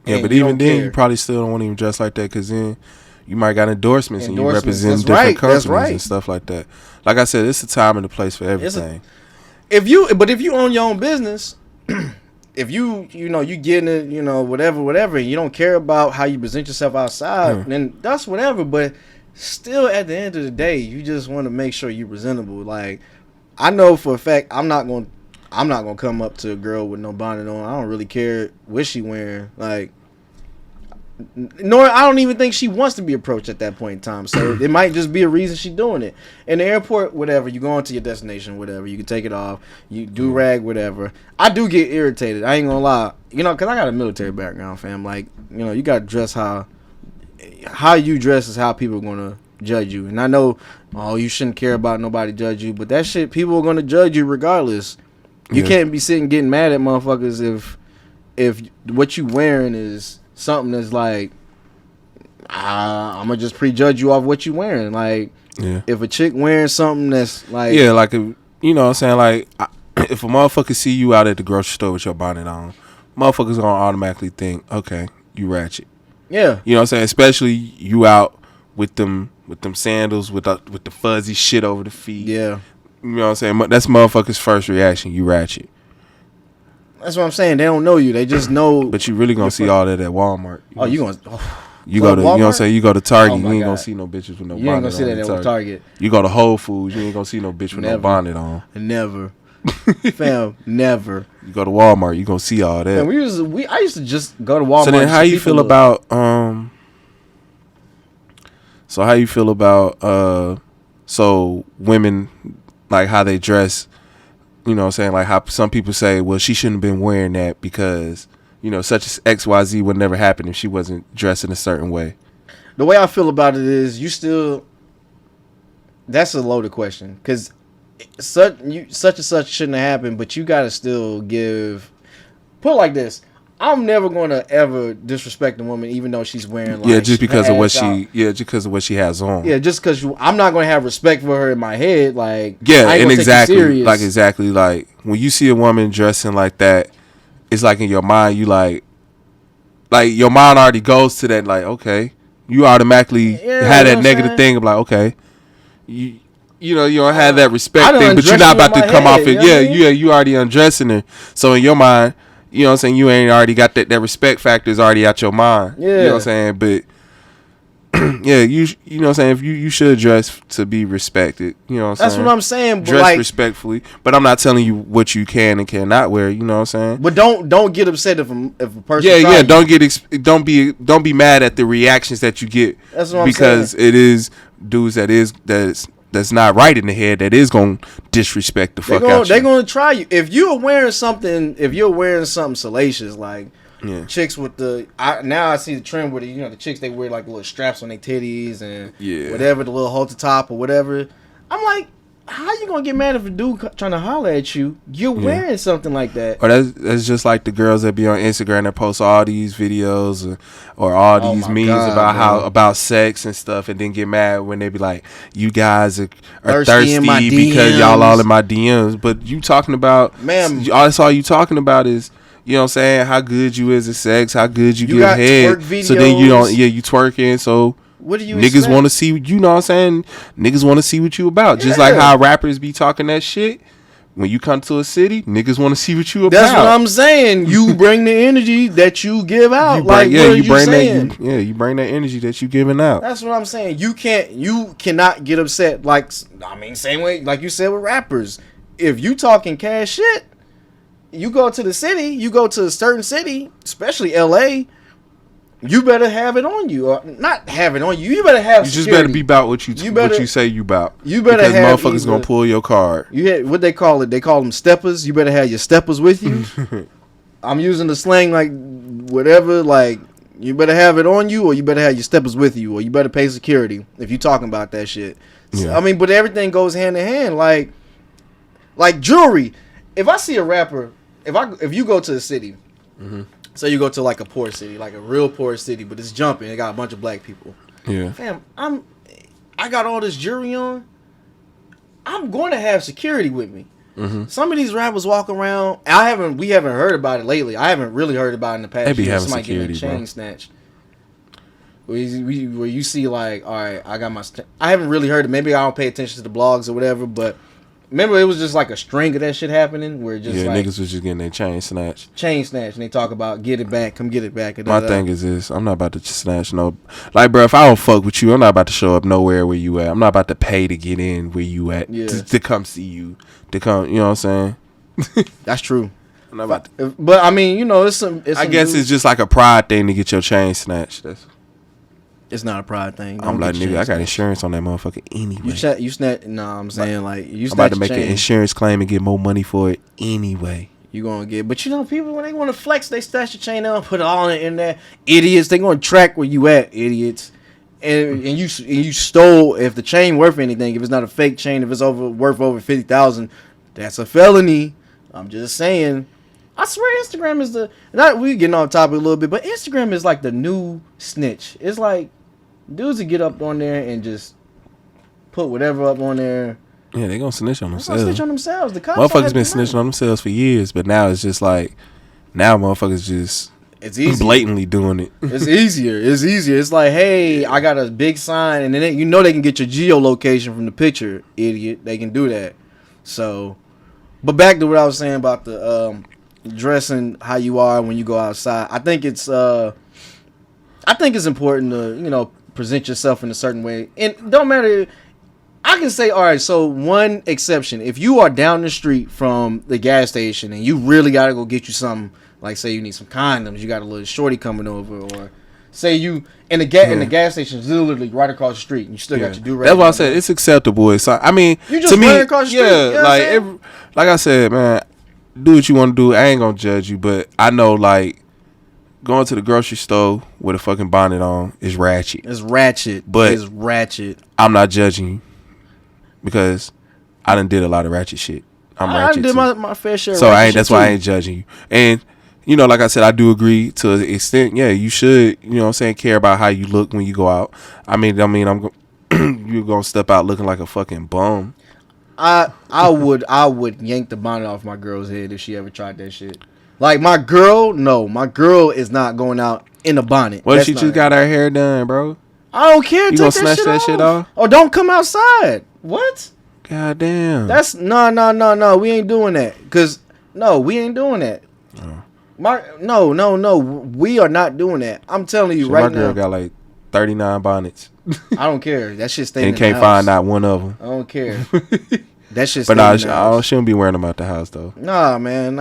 Yeah, but even then, you probably still don't want to even dress like that, because then you might got endorsements and you represent different companies and stuff like that. Like I said, it's a time and a place for everything. If you own your own business, if you getting it, whatever, and you don't care about how you present yourself outside, then that's whatever. But still, at the end of the day, you just want to make sure you're presentable. Like, I know for a fact I'm not gonna come up to a girl with no bonnet on. I don't really care what she wearing. Like, nor I don't even think she wants to be approached at that point in time. So it might just be a reason she's doing it. In the airport, whatever, you go on to your destination, whatever, you can take it off, you do rag, whatever. I do get irritated. I ain't gonna lie, because I got a military background, fam. Like, you got to dress how you dress is how people are gonna judge you. And I know, you shouldn't care about nobody judge you, but that shit, people are gonna judge you regardless. You can't be sitting getting mad at motherfuckers if what you wearing is something that's like, I'm gonna just prejudge you off what you wearing. Like, if a chick wearing something that's like, like, you know what I'm saying, like, if a motherfucker see you out at the grocery store with your bonnet on, motherfuckers gonna automatically think, okay, you ratchet. Yeah, you know what I'm saying, especially you out with them sandals with the fuzzy shit over the feet. Yeah, you know what I'm saying, that's motherfuckers' first reaction. You ratchet. That's what I'm saying. They don't know you. They just know. But you really gonna see all that at Walmart. You gonna you go to Walmart? You know what I'm saying, you go to Target, you ain't God. gonna see no bitches with no bonnet on. You ain't gonna see that at Target. You go to Whole Foods, you ain't gonna see no bitch with no bonnet on. Never. Fam, never. You go to Walmart, you gonna see all that. And I used to just go to Walmart. So then how you feel about so women, like how they dress, you know what I'm saying, like how some people say, well, she shouldn't have been wearing that because, such as XYZ would never happen if she wasn't dressed in a certain way. The way I feel about it is that's a loaded question, because such and such shouldn't have happened, but you gotta still put it like this. I'm never gonna ever disrespect a woman, even though she's wearing just because of what she has on. Yeah, just because I'm not gonna have respect for her in my head. Like, and exactly like when you see a woman dressing like that, it's like in your mind you like your mind already goes to that, like, okay, you automatically have that negative thing of like, okay, you don't have that respect thing, but you're not about to come off it. You already undressing her, so in your mind, you know what I'm saying, you ain't already got that respect factor is already out your mind. Yeah. You know what I'm saying? But you know what I'm saying, if you should dress to be respected. You know what I'm saying? That's what I'm saying. But dress respectfully. But I'm not telling you what you can and cannot wear, you know what I'm saying? But don't get upset if a person don't be mad at the reactions that you get. That's what I'm because saying. It is dudes that's not right in the head that is gonna disrespect the fuck out you. They're gonna try you if you're wearing something salacious, like chicks with now I see the trend where the chicks, they wear like little straps on their titties and whatever, the little halter top or whatever. I'm like, how you gonna get mad if a dude trying to holler at you? You're wearing something like that. Or that's just like the girls that be on Instagram that post all these videos or all these memes about sex and stuff, and then get mad when they be like, you guys are thirsty because y'all all in my DMs. But you talking about, ma'am, that's all you talking about is, you know what I'm saying, how good you is at sex, how good you give head. Twerk videos. So then you twerking, so What do you Niggas want to see, you know what I'm saying? Niggas want to see what you about. Just like how rappers be talking that shit. When you come to a city, niggas want to see what you about. That's what I'm saying. You bring the energy that you give out. You bring that energy that you giving out. That's what I'm saying. You cannot get upset. Like, I mean, same way like you said with rappers. If you talking cash shit, you go to the city, you go to a certain city, especially LA, you better have it on you, or not have it on you. You better have. You just better be about what you say you about. You better because have motherfuckers gonna pull your card. You had what they call it. They call them steppers. You better have your steppers with you. I'm using the slang like whatever. Like you better have it on you, or you better have your steppers with you, or you better pay security if you talking about that shit. Yeah. So, I mean, but everything goes hand in hand. Like jewelry. If I see a rapper, if you go to a city. Mm-hmm. So you go to like a poor city, like a real poor city, but it's jumping. It got a bunch of black people. Yeah. Fam, I got all this jewelry on. I'm going to have security with me. Mm-hmm. Some of these rappers walk around. We haven't heard about it lately. I haven't really heard about it in the past. They be year. having Somebody security, getting a chain snatched. Where you see like, all right, I got my. I haven't really heard it. Maybe I don't pay attention to the blogs or whatever, but. Remember, it was just like a string of that shit happening where just niggas was just getting their chain snatched. And they talk about get it back, come get it back. My thing is this: I'm not about to snatch no. Like, bro, if I don't fuck with you, I'm not about to show up nowhere where you at. I'm not about to pay to get in where you at to come see you. To come, you know what I'm saying? That's true. I'm not about to, but I mean, you know, it's I guess it's just like a pride thing to get your chain snatched. It's not a pride thing. I'm like, nigga, I got insurance on that motherfucker anyway. You snatch? No, I'm saying like you. I'm about to make an insurance claim and get more money for it anyway. You gonna get, but you know, people when they want to flex, they stash your chain out, put it all in there. Idiots, they gonna track where you at. Idiots, and you stole. If the chain worth anything, if it's not a fake chain, if it's worth over 50,000, that's a felony. I'm just saying. I swear Instagram is we getting on topic a little bit, but Instagram is like the new snitch. It's like dudes that get up on there and just put whatever up on there. Yeah, they gonna snitch on themselves. The cops motherfuckers been snitching on themselves for years, but now it's just like motherfuckers just blatantly doing it. It's easier. It's like, hey, I got a big sign, and then they can get your geolocation from the picture, idiot. They can do that. So, but back to what I was saying about the dressing how you are when you go outside. I think it's important to present yourself in a certain way, and don't matter. I can say, all right, so one exception. If you are down the street from the gas station and you really got to go get you something, like say you need some condoms, you got a little shorty coming over, or say you in the gas station is literally right across the street and you still got your do-rag. That's why I said it's acceptable. So, I mean, you just run across the street. Yeah, like I said, man, do what you want to do. I ain't going to judge you, but I know, like, going to the grocery store with a fucking bonnet on is ratchet. But it's ratchet. I'm not judging you. Because I done did a lot of ratchet shit. I did my fair share. So that's why I ain't judging you. And like I said, I do agree to an extent. Yeah, you should. You know what I'm saying, care about how you look when you go out. I mean, you're gonna step out looking like a fucking bum. I would yank the bonnet off my girl's head if she ever tried that shit. Like my girl is not going out in a bonnet. What if she just got her hair done, bro? I don't care. You gonna snatch that shit off? Or don't come outside. What? God damn. That's no. We ain't doing that. We ain't doing that. No. We are not doing that. I'm telling you right now. My girl got like 39 bonnets. I don't care. That shit staying in the house. And can't find out one of them. I don't care. That shit. But I shouldn't be wearing them out the house though. Nah, man.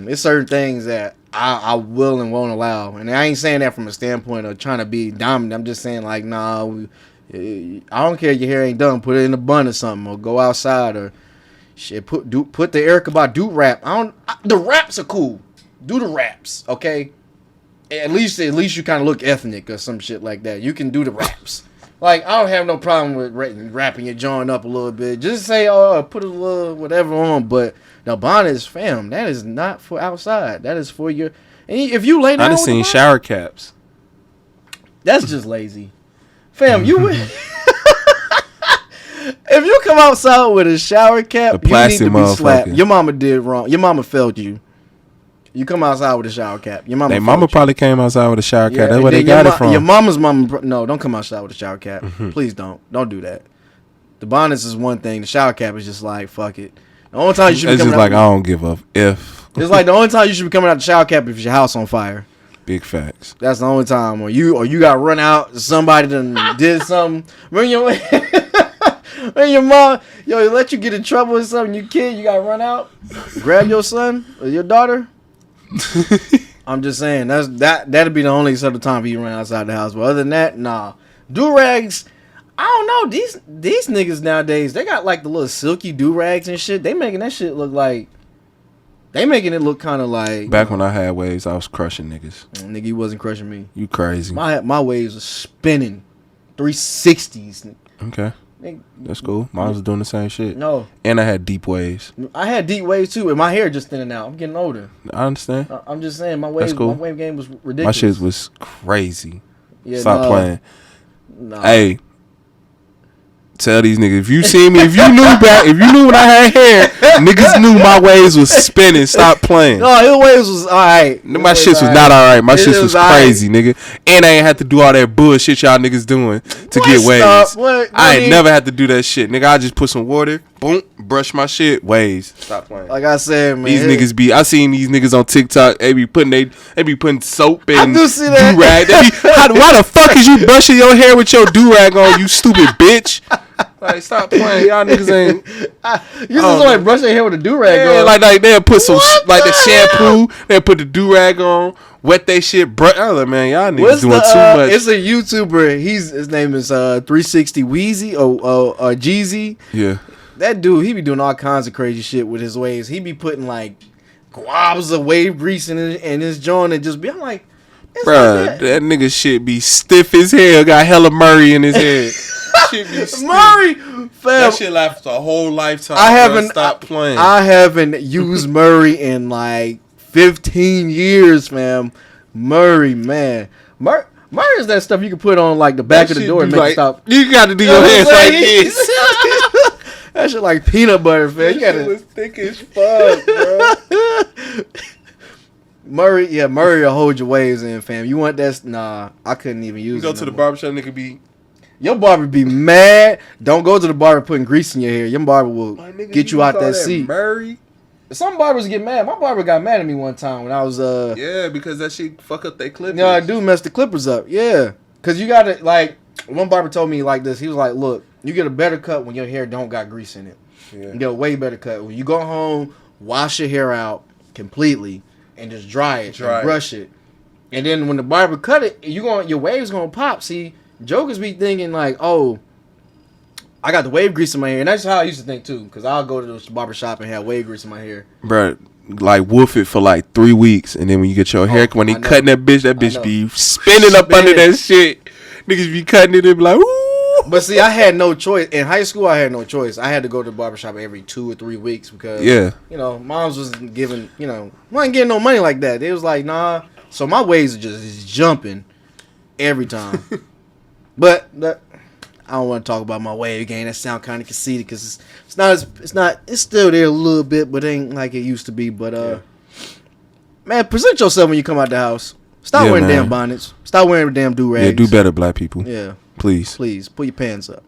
It's certain things that I will and won't allow, and I ain't saying that from a standpoint of trying to be dominant. I'm just saying like, nah, I don't care if your hair ain't done. Put it in a bun or something, or go outside or shit. Put the Erykah Badu rap. The raps are cool. Do the raps, okay? At least you kind of look ethnic or some shit like that. You can do the raps. Like, I don't have no problem with wrapping your joint up a little bit. Just say, put a little whatever on. But the bonnets, fam, that is not for outside. That is for your... And if you lay down I done seen shower caps. That's just lazy. Fam, you... If you come outside with a shower cap, you need to be slapped. Your mama did wrong. Your mama failed you. You come outside with a shower cap. Your mama. Their mama probably came outside with a shower cap. Yeah, That's where they got it from. Your mama's mama. No, don't come outside with a shower cap. Please don't. Don't do that. The bonnets is one thing. The shower cap is just like fuck it. The only time you should be It's coming just like out, I don't give a if. it's like the only time you should be coming out the shower cap if your house on fire. Big facts. That's the only time. Or you got run out. Somebody done did something. When your mom let you get in trouble or something. You kid, you got run out. Grab your son or your daughter. I'm just saying that'd be the only sort of time for you to run outside the house. But other than that, nah. Do-rags, I don't know. These niggas nowadays, they got like the little silky do-rags and shit. They making that shit look like, they making it look kind of like. Back when I had waves, I was crushing niggas. Nigga, you wasn't crushing me. You crazy. My waves was spinning 360s. Okay. Nigga, That's cool. Mine was doing the same shit. no. And I had deep waves. I had deep waves too, and my hair just thinning out. I'm getting older. I understand. I'm just saying, my cool. wave game was ridiculous. My shit was crazy. Yeah, Stop no. playing. No. Hey, tell these niggas, if you see me, if you knew when I had hair, niggas knew my waves was spinning. Stop playing. No, his waves was alright. My shit was not alright. My shit was crazy, nigga. And I ain't had to do all that bullshit y'all niggas doing to get waves. I ain't never had to do that shit, nigga. I just put some water, boom, brush my shit, waves. Stop playing. Like I said, man. These niggas be. I seen these niggas on TikTok. They be putting soap and do see that. do-rag. Why the fuck is you brushing your hair with your do-rag on, you stupid bitch? Like, stop playing. Y'all niggas ain't. You just like brush your hair with a do-rag Yeah, on. like they'll put some like the hell? shampoo. They'll put the do-rag on, wet they shit. I was like, man, y'all niggas doing too much. It's a YouTuber. His name is 360 Wheezy or Jeezy. Yeah. That dude, he be doing all kinds of crazy shit with his waves. He be putting like globs of wave grease in his joint and just be. I'm like, bruh, like that nigga shit be stiff as hell. Got hella Murray in his head. Shit be stiff. Murray, fam. That shit lasts a whole lifetime. Stop playing. I haven't used Murray in like 15 years, fam. Murray, man. Murray is that stuff you can put on like the back of the door and make it stop. You got to do your hands like this. That shit like peanut butter, fam. You gotta. It was thick as fuck, bro. Murray will hold your waves in, fam. You want that? Nah, I couldn't even use it. You go to the barbershop, nigga be. Your barber be mad. Don't go to the barber putting grease in your hair. Your barber will get you out that seat. Murray. Some barbers get mad. My barber got mad at me one time when I was Yeah, because that shit fuck up their clippers. No, I do mess the clippers up. Yeah, cause you gotta like. One barber told me like this. He was like, "Look, you get a better cut when your hair don't got grease in it. Yeah. You get a way better cut when you go home. Wash your hair out completely and just dry it, and brush it. And then when the barber cut it, your waves gonna pop. See, jokers be thinking like, oh, I got the wave grease in my hair, and that's how I used to think too. Cause I'll go to the barber shop and have wave grease in my hair, bro. Like woof it for like 3 weeks, and then when you get your hair, when he cutting that bitch be spinning up under that shit. Niggas be cutting it and be like, ooh. But see, I had no choice. In high school, I had no choice. I had to go to the barbershop every 2 or 3 weeks because, moms wasn't giving, wasn't getting no money like that. They was like, nah. So my waves are just jumping every time. But I don't want to talk about my wave game. That sound kind of conceited because it's still there a little bit, but it ain't like it used to be. But man, present yourself when you come out the house. Stop wearing damn bonnets. Stop wearing damn do-rags. Yeah, do better, black people. Yeah. Please, pull your pants up.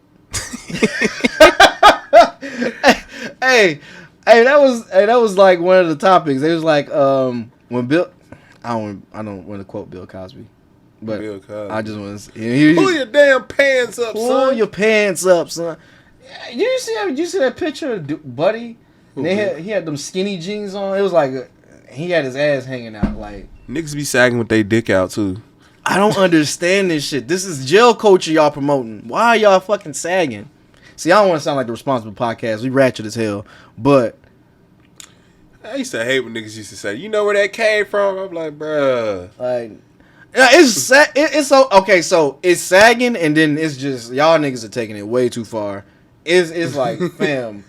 hey, that was like one of the topics. It was like when Bill, I don't want to quote Bill Cosby, but Bill Cosby. I just want to pull your damn pants up, son. Pull your pants up, son. You see that picture of Buddy? He had them skinny jeans on. It was like he had his ass hanging out. Like niggas be sagging with their dick out too. I don't understand this shit. This is jail culture y'all promoting. Why are y'all fucking sagging? See, I don't want to sound like the Responsible Podcast. We ratchet as hell. But I used to hate when niggas used to say, you know where that came from? I'm like, bruh. Like, it's so okay. So it's sagging, and then it's just y'all niggas are taking it way too far. It's like, fam,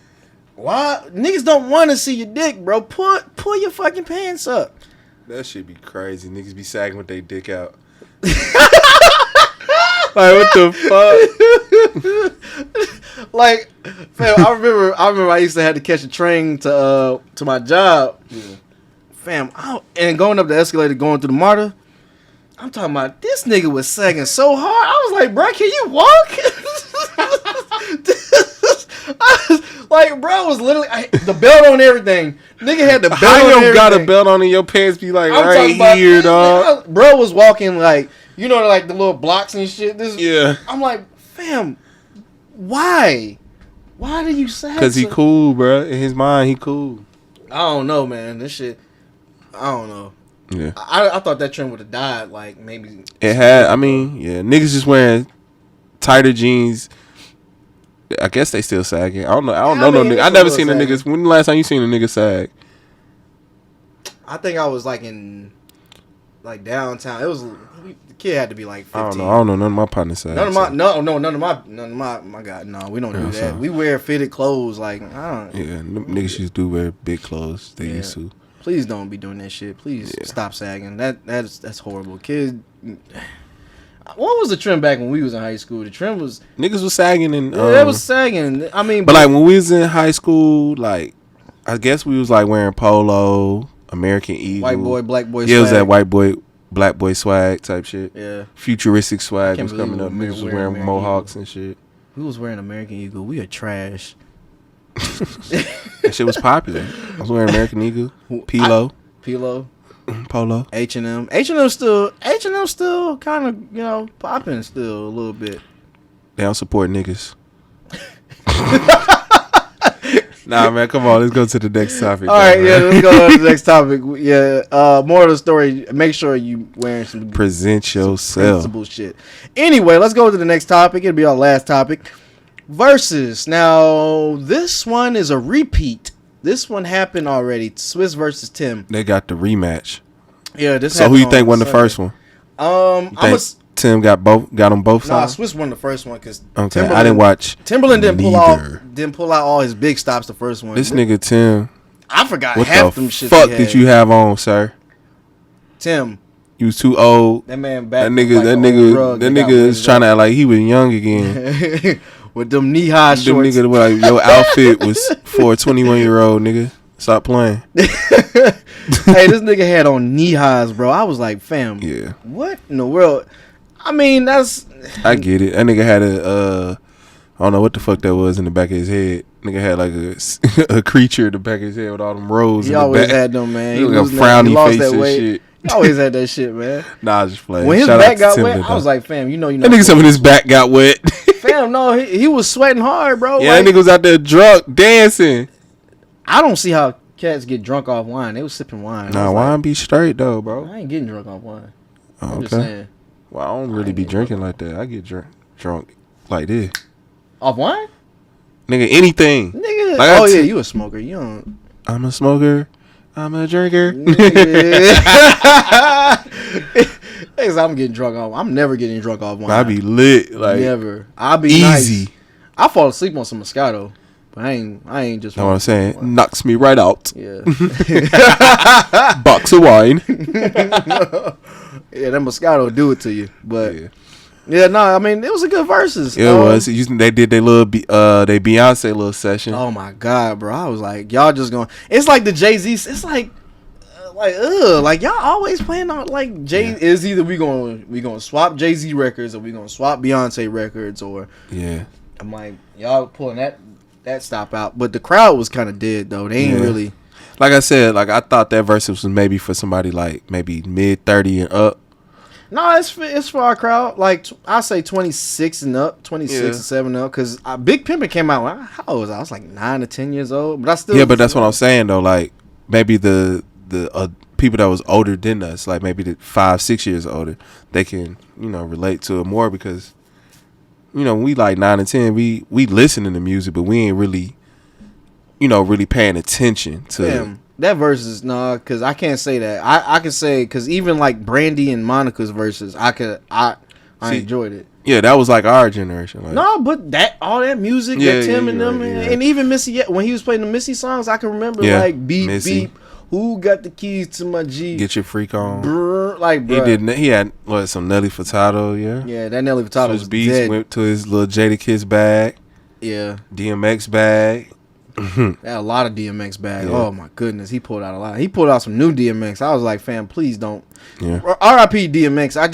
why niggas don't want to see your dick, bro? Pull your fucking pants up. That shit be crazy. Niggas be sagging with their dick out. Like what the fuck? Like, fam, I remember I used to have to catch a train to my job. Yeah. fam, and going up the escalator, going through the MARTA, I'm talking about this nigga was sagging so hard. I was like, bro, can you walk? Like, bro, was literally the belt on everything. Nigga had the belt on everything. You got a belt on and your pants be like right here, dog. Bro was walking like, you know, like the little blocks and shit. Yeah. I'm like, fam, why? Why do you sag? Because he cool, bro. In his mind, he cool. I don't know, man. This shit, I don't know. Yeah. I thought that trend would have died, like, maybe. It had, I mean, yeah. Niggas just wearing tighter jeans. I guess they still sagging. I don't know no nigga. I never seen a nigga. When the last time you seen a nigga sag? I think I was like in like downtown. It was the kid had to be like 15. I don't know none of my partners sag. None of my God, no, we don't do that. So. We wear fitted clothes like I don't. Yeah, niggas used to wear big clothes. They used to. Please don't be doing that shit. Please stop sagging. That's horrible. Kid. What was the trend back when we was in high school? The trend was niggas was sagging and it was sagging. I mean, but like when we was in high school, like I guess we was like wearing polo, American Eagle, white boy, black boy. Yeah, it was that white boy, black boy swag type shit. Yeah, futuristic swag was coming up. Niggas was wearing mohawks and shit. We was wearing American Eagle. We are trash. That shit was popular. I was wearing American Eagle, Polo. Polo, H&M still kind of, you know, popping still a little bit. They don't support niggas. Nah, man, come on, let's go to the next topic. All right, yeah, let's go to the next topic. Yeah, more of the story. Make sure you wearing some present yourself. Sensible shit. Anyway, let's go to the next topic. It'll be our last topic. Verzuz. Now, this one is a repeat. This one happened already. Swizz versus Tim. They got the rematch. Yeah, this. So who you think won the first one? Tim got them both sides. Swizz won the first one because okay, I didn't watch. Timberland didn't pull out all his big stops the first one. This nigga Tim. I forgot what half the them shit. Fuck did you have on, sir? Tim. You was too old. That man back. That nigga is trying to act like he was young again. With them knee-high shorts. Them nigga, like, your outfit was for a 21-year-old, nigga. Stop playing. Hey, this nigga had on knee-highs, bro. I was like, fam. Yeah. What in the world? I mean, that's... I get it. That nigga had I don't know what the fuck that was in the back of his head. Nigga had like a creature in the back of his head with all them rows in the back. He always had them, man. He was like a frowny face and shit. He always had that shit, man. Nah, I was just playing. When his back got wet, I was like, fam, you know. That nigga said when his back got wet. Fam, no, he was sweating hard, bro. Yeah, like, that nigga was out there drunk, dancing. I don't see how cats get drunk off wine. They was sipping wine. Nah, wine be straight, though, bro. I ain't getting drunk off wine. Oh, I'm just saying. Well, I don't really be drinking like that. I get drunk like this. Off wine? Nigga, anything. Nigga, like you a smoker. You don't. I'm a smoker. I'm a drinker. I'm getting drunk off. I'm never getting drunk off wine. I be lit, like never. I be easy. Nice. I fall asleep on some Moscato, but I ain't just. Know what I'm saying? Wine. Knocks me right out. Yeah. Box of wine. Yeah, that Moscato do it to you, but. Yeah, no, I mean, it was a good Verzuz. It was. They did their little, they Beyonce little session. Oh my God, bro! I was like, y'all just going. It's like the Jay-Z. It's like y'all always playing on like Jay. Yeah. Is either we gonna swap Jay-Z records or we gonna swap Beyonce records or. Yeah. I'm like, y'all pulling that stop out, but the crowd was kind of dead though. They ain't really. Like I said, like I thought that Verzuz was maybe for somebody like maybe mid-30 and up. No, it's for our crowd. Like I say, 26 and up, 26 and 7 up. Because Big Pimpin' came out. How old was I? I was like 9 or 10 years old. But I still. Yeah, but that's what I'm saying though. Like maybe the people that was older than us, like maybe the 5-6 years older, they can relate to it more because we like 9 and 10. We listening to music, but we ain't really really paying attention to. Damn. That Verzuz, because I can't say that. I can say, because even like Brandy and Monica's Verzuz, I enjoyed it. Yeah, that was like our generation. Like. No, but all that music that Tim and them, and even Missy, when he was playing the Missy songs, I can remember like beep, Missy. Beep, who got the keys to my G? Get your freak on. Bruh. He had some Nelly Furtado, Yeah, that Nelly Furtado was Beatz dead. went to his little Jadakiss bag. Yeah. DMX bag. They had a lot of DMX back. Yeah. Oh my goodness, he pulled out a lot. He pulled out some new DMX. I was like, fam, please don't. Yeah. R.I.P. DMX. I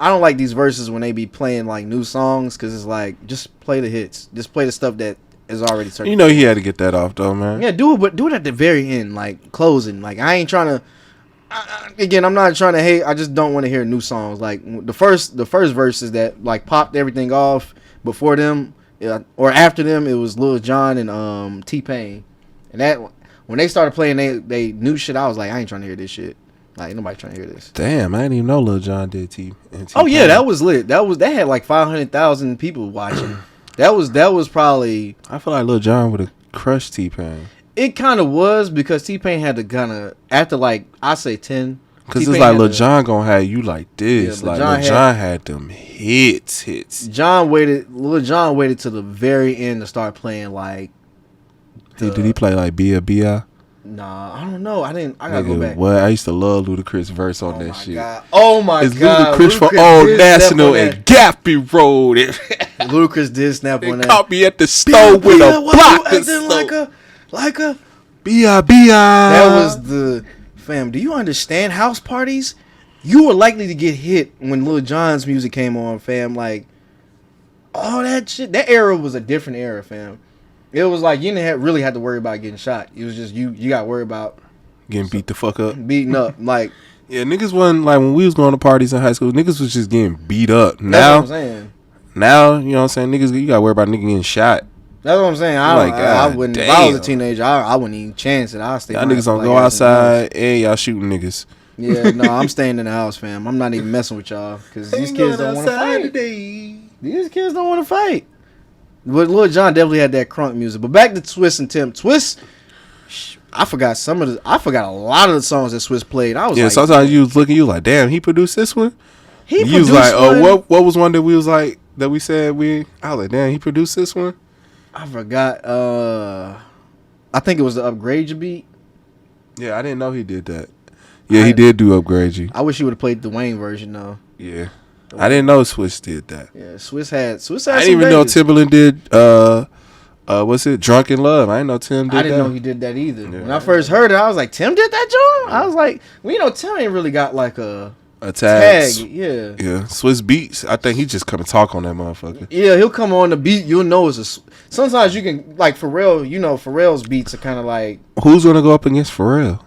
don't like these verses when they be playing like new songs because it's like just play the hits. Just play the stuff that is already certain. You know he had to get that off though, man. Yeah, do it, but do it at the very end, like closing. Like I ain't trying to. Again, I'm not trying to hate. I just don't want to hear new songs. Like the first verses that like popped everything off before them. Or after them, it was Lil Jon and T-Pain, and that when they started playing they new shit, I was like, I ain't trying to hear this shit. Like nobody trying to hear this. Damn, I didn't even know Lil Jon did T-Pain. Oh yeah, that was lit. That had like 500,000 people watching. that was probably. I feel like Lil Jon would have crushed T-Pain. It kind of was because T-Pain had to kind of after like I say 10. Because it's like Lil Jon gonna have you like this. Yeah, like Lil Jon had them hits. Lil Jon waited till the very end to start playing like. Did he play like B.I.B.I.? Nah, I don't know. I gotta go back. What? I used to love Ludacris verse on that shit. God. Oh my it's god! It's Ludacris for Old National and Gappy Road. Ludacris did snap on that. They caught me at the store with a block of stuff. Like a B.I.B.I. That was the. Fam, do you understand house parties? You were likely to get hit when Lil Jon's music came on, fam. Like, all that shit. That era was a different era, fam. It was like you didn't really have to worry about getting shot. It was just you got to worry about getting beat the fuck up. Beating up. Like, yeah, niggas wasn't like when we was going to parties in high school, niggas was just getting beat up. Now, that's what I'm saying. Now, you know what I'm saying? Niggas, you got to worry about niggas getting shot. That's what I'm saying. I wouldn't. Damn. If I was a teenager, I wouldn't even chance it. I'll stay. Y'all niggas don't go outside and y'all shooting niggas. Yeah, no, I'm staying in the house, fam. I'm not even messing with y'all because these kids don't want to fight. Today. These kids don't want to fight. But Lil Jon definitely had that crunk music. But back to Swizz and Tim. Swizz, I forgot a lot of the songs that Swizz played. I was like, sometimes you was looking, you was like, damn, he produced this one. He you was like, oh, what was one that we was like that we said I was like, damn, he produced this one. I forgot. I think it was the Upgrade You beat. Yeah, I didn't know he did that. Yeah, he did do Upgrade You. I wish he would have played the Wayne version though. Yeah, I didn't know Swizz did that. Yeah, Swizz had. I didn't even know Timberland did. What's it? Drunk in Love. I didn't know Tim did that. I didn't know he did that either. Yeah. When I first heard it, I was like, Tim did that, John? Yeah. I was like, well, you know, Tim ain't really got like a tag. Yeah. Yeah. Swizz Beatz. I think he just come and talk on that motherfucker. Yeah, he'll come on the beat. You'll know it's a. Sometimes you can like Pharrell. You know, Pharrell's beats are kind of like. Who's gonna go up against Pharrell?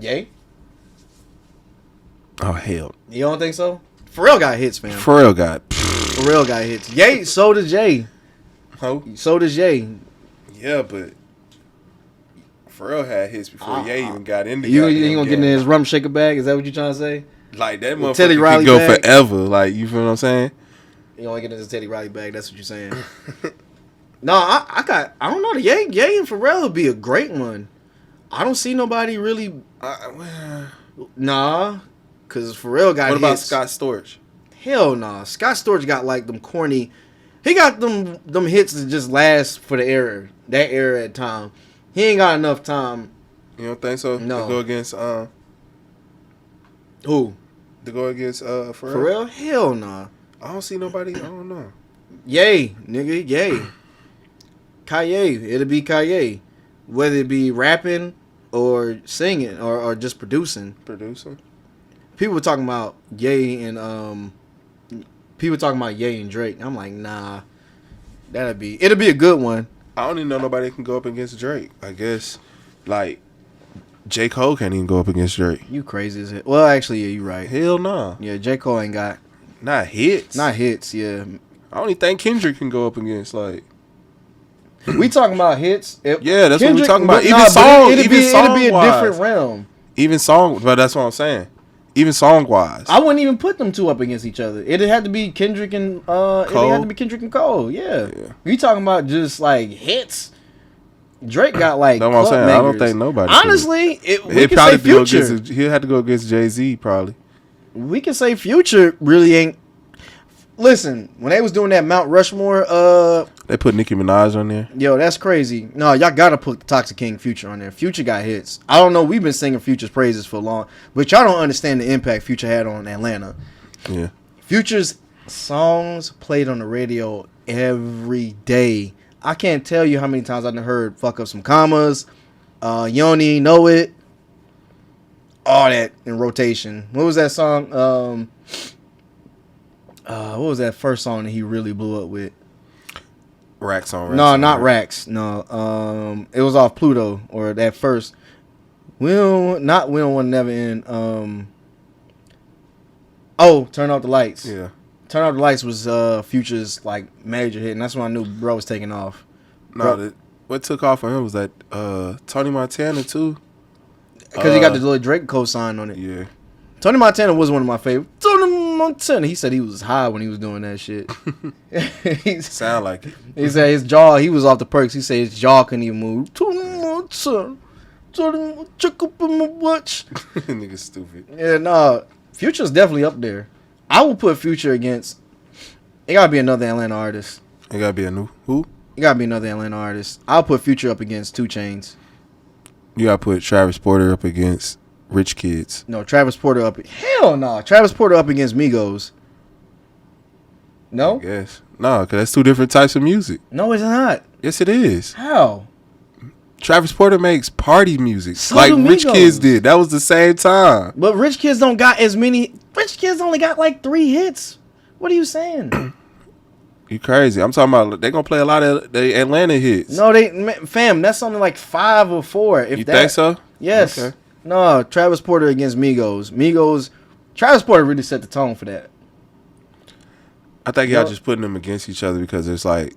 Ye. Oh hell. You don't think so? Pharrell got hits, man. Pharrell got hits. Ye. So does Jay. Oh. So does Ye. Yeah, but Pharrell had hits before Ye even got into. You gonna get in his rum shaker bag? Is that what you trying to say? Like that motherfucker Teddy Riley can go bag? Forever. Like you feel what I'm saying? You don't get in his Teddy Riley bag. That's what you're saying. No, I don't know. The Ye and Pharrell would be a great one. I don't see nobody really. Nah, cause Pharrell got. What about hits. Scott Storch? Hell nah. Scott Storch got like them corny. He got them hits that just last for the era. That era at time. He ain't got enough time. You don't think so? No. To go against who? To go against Pharrell? Pharrell? Hell nah. I don't see nobody. I don't know. Ye, nigga, Ye. Kanye. It'll be Kanye. Whether it be rapping or singing or just producing. People were talking about Ye and Ye and Drake. I'm like, nah. It'll be a good one. I don't even know nobody that can go up against Drake. I guess like J. Cole can't even go up against Drake. You crazy as hell. Well, actually, yeah, you right. Hell no. Yeah, J. Cole ain't got not hits. Yeah. I don't even think Kendrick can go up against like. We talking about hits. Yeah, that's Kendrick, what we talking about. It'd be a different realm. Even song, but that's what I'm saying. Even song wise, I wouldn't even put them two up against each other. It'd have to be Kendrick and Cole. Yeah. You talking about just like hits? Drake got like. That's what I'm saying. Makers. I don't think nobody. Honestly, we can say Future. He'll have to go against Jay-Z probably. We can say Future really ain't. Listen, when they was doing that Mount Rushmore, they put Nicki Minaj on there. Yo, that's crazy. No, y'all gotta put Toxic King Future on there. Future got hits. I don't know. We've been singing Future's praises for long, but y'all don't understand the impact Future had on Atlanta. Yeah. Future's songs played on the radio every day. I can't tell you how many times I've heard "fuck up some commas," "you don't even know it," all that in rotation. What was that song? What was that first song that he really blew up with? Racks on Racks. No, not Racks. No, it was off Pluto or that first. We don't want to never end. Turn Off the Lights. Yeah. Turn Off the Lights was Future's like major hit, and that's when I knew bro was taking off. No, what took off for him was that Tony Montana too. Because he got the little Drake co-sign on it. Yeah. Tony Montana was one of my favorites. Tony Montana. He said he was high when he was doing that shit. Sound like it. He said his jaw, he was off the perks. He said his jaw couldn't even move. Tony Montana. Check up in my watch. Nigga stupid. Yeah, no. Future's definitely up there. I will put Future against. It gotta be another Atlanta artist. It gotta be a new who? It gotta be another Atlanta artist. I'll put Future up against 2 Chainz. You gotta put Travis Porter up against Rich Kids. No, Travis Porter up. Hell no. Travis Porter up against Migos. No? Yes. No, because that's 2 different types of music. No, it's not. Yes, it is. How? Travis Porter makes party music So like do Rich Migos. Kids did. That was the same time. But Rich Kids don't got as many. Rich Kids only got like 3 hits. What are you saying? You crazy. I'm talking about they going to play a lot of the Atlanta hits. No, fam, that's only like 5 or 4. If you that, think so? Yes. Okay. No, Travis Porter against Migos. Travis Porter really set the tone for that. I think y'all just putting them against each other because it's like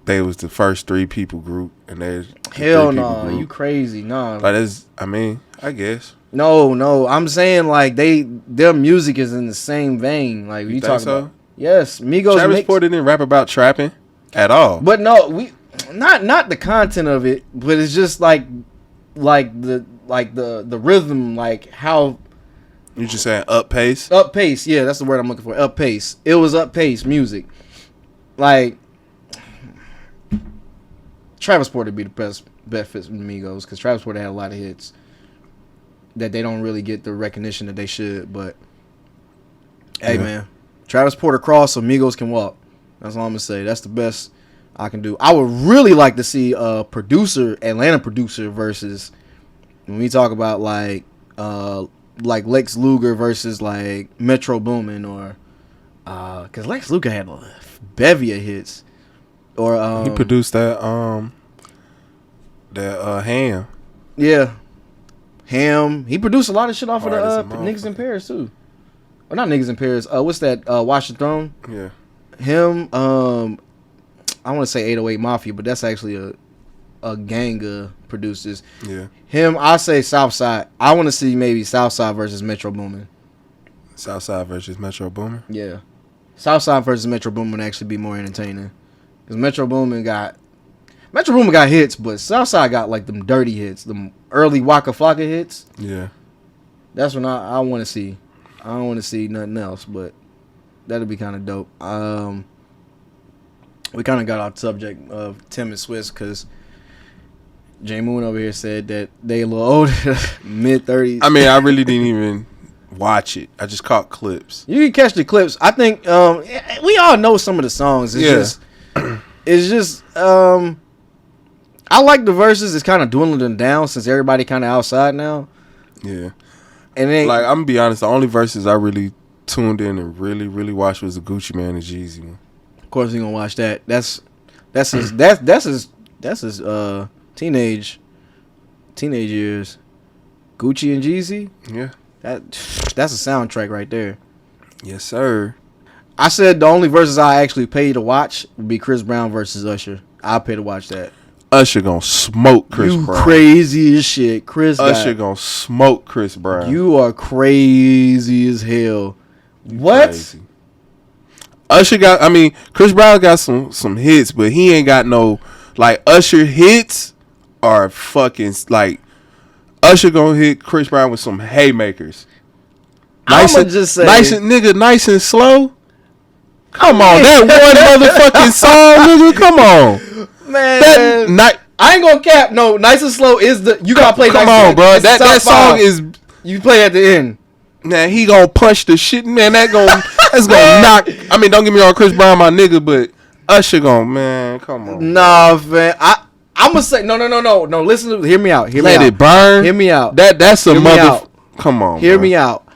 they was the first 3 people group and they Hell no, you crazy. No. Like that's, I mean, I guess. No. I'm saying like their music is in the same vein. Like you talking so? about. Yes, Migos. Travis Porter didn't rap about trapping at all. But no, we not the content of it, but it's just like the rhythm, like how You just saying up pace? up pace. Yeah, that's the word I'm looking for. Up pace. It was up pace music. Like Travis Porter be the best fit for Migos because Travis Porter had a lot of hits that they don't really get the recognition that they should. But hey, man, Travis Porter cross so Migos can walk. That's all I'm gonna say. That's the best I can do. I would really like to see a Atlanta producer versus when we talk about like Lex Luger versus like Metro Boomin or because Lex Luger had a bevy of hits. Or he produced that Ham. Yeah. Ham. He produced a lot of shit off Hard of as a Niggas in motherfucker. Paris too. Or not Niggas in Paris. What's that? Watch the Throne. Yeah. Him. I want to say 808 Mafia, but that's actually a gang of producers. Yeah. Him. I say Southside. I want to see maybe Southside versus Metro Boomin. Southside versus Metro Boomin. Yeah. Southside versus Metro Boomin would actually be more entertaining. Because Metro Boomin got hits, but Southside got like them dirty hits, them early Waka Flocka hits. Yeah. That's what I want to see. I don't want to see nothing else, but that'd be kind of dope. We kind of got off subject of Tim and Swizz because J Moon over here said that they a little older, mid-30s. I mean, I really didn't even watch it. I just caught clips. You can catch the clips. I think we all know some of the songs. It's just I like the verses. It's kind of dwindling down since everybody kind of outside now. Yeah. And then Like, I'm gonna be honest, the only verses I really tuned in and really, really watched was the Gucci Man and Jeezy one. of course we gonna watch that. That's his teenage years. Gucci and Jeezy. Yeah. That's a soundtrack right there. Yes, sir. I said the only verses I actually pay to watch would be Chris Brown versus Usher. I'll pay to watch that. Usher gonna smoke Chris you Brown. crazy as shit. Usher gonna smoke Chris Brown. You are crazy as hell. What? Crazy. Usher got, I mean, Chris Brown got some hits, but he ain't got no, like, Usher hits are fucking, like, Usher gonna hit Chris Brown with some haymakers. I'ma just say, nice and slow. Come on, that one motherfucking song, nigga. Come on, man. I ain't gonna cap. No, Nice and Slow is the you gotta play. Come nice on, bro. That song is. You play at the end. Man, he gonna punch the shit. Man, that's gonna knock. I mean, don't get me wrong, Chris Brown, my nigga, but Usher gone, man. Come on. Nah, man. I'm gonna say no. Listen, hear me out. Let it burn. Hear me out. That's a mother. Come on. Hear me out.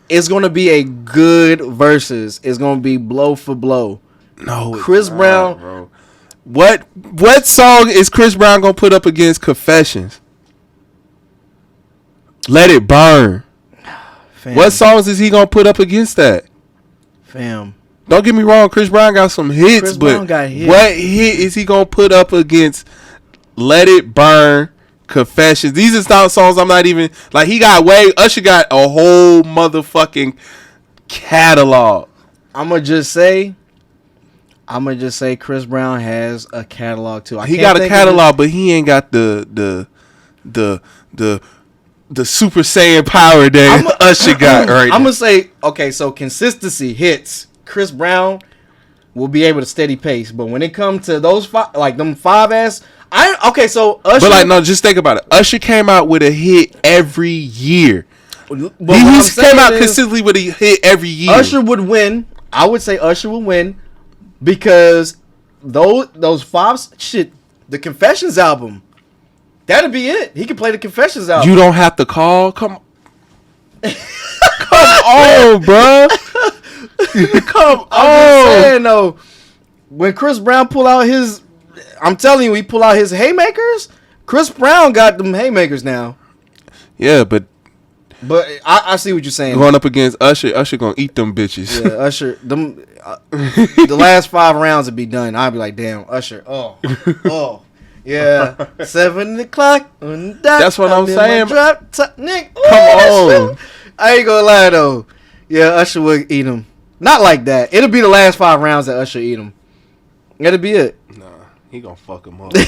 It's gonna be a good versus. It's gonna be blow for blow. No, Chris Brown. Bro. What song is Chris Brown gonna put up against Confessions? Let It Burn. Fam. What songs is he gonna put up against that? Fam. Don't get me wrong, Chris Brown got some hits, Chris but Brown got hits. What hit is he gonna put up against Let It Burn, Confessions? These are not songs I'm not even like. Usher got a whole motherfucking catalog. I'ma just say Chris Brown has a catalog too. He got a catalog, but he ain't got the Super Saiyan power that Usher got right I'm now. gonna say, okay, so consistency hits. Chris Brown will be able to steady pace, but when it comes to those them 5S, so Usher. But no, just think about it. Usher came out with a hit every year. He came out consistently with a hit every year. Usher would win. I would say Usher would win because those the Confessions album, that'd be it. He could play the Confessions album. You don't have to call. Come on, bro. Come on. I'm just saying though, when Chris Brown pull out his, I'm telling you, he pull out his haymakers. Chris Brown got them haymakers now. Yeah, but I see what you're saying. Going up against Usher gonna eat them bitches. Yeah, Usher. The last 5 rounds would be done. I'd be like, damn, Usher. Oh, yeah. 7 o'clock. That's what I'm saying. Nick, come on. I ain't gonna lie though. Yeah, Usher would eat him. Not like that. It'll be the last 5 rounds that Usher eat him. That'll be it. Nah, he gonna fuck him up. He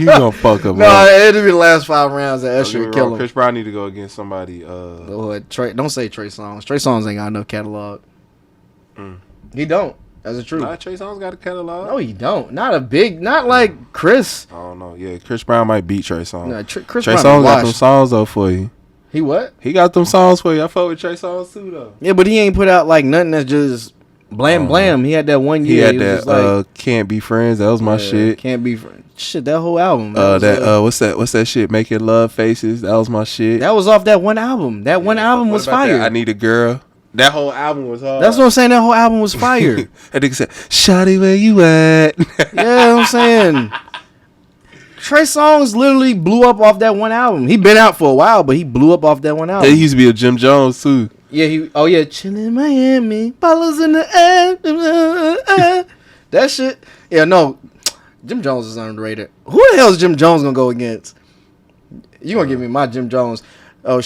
gonna fuck him up. No, it'll be the last 5 rounds that Usher would kill him. Chris Brown need to go against somebody. Don't say Trey Songz. Trey Songz ain't got enough catalog. He don't. That's the truth. Nah, Trey Songz got a catalog. No, he don't. Not like Chris. I don't know. Yeah, Chris Brown might beat Trey Songz. No, Trey Brown Songz got them songs though for you. He what? He got them songs for you. I fuck with Trey Songz too though. Yeah, but he ain't put out like nothing that's just blam. He had that one year. He had that Can't Be Friends. That was my shit. Can't Be Friends. Shit, that whole album. What's that shit? Making Love Faces. That was my shit. That was off that one album. That one album was fire. I Need a Girl. That whole album was hard. That's what I'm saying. That whole album was fire. That nigga said, "Shawty, where you at?" Yeah, I'm saying. Trey Songz literally blew up off that one album. He been out for a while, but he blew up off that one album. He used to be a Jim Jones too. Yeah, chilling in Miami, bottles in the air. That shit. Yeah, no, Jim Jones is underrated. Who the hell is Jim Jones gonna go against? You gonna give me my Jim Jones? Oh,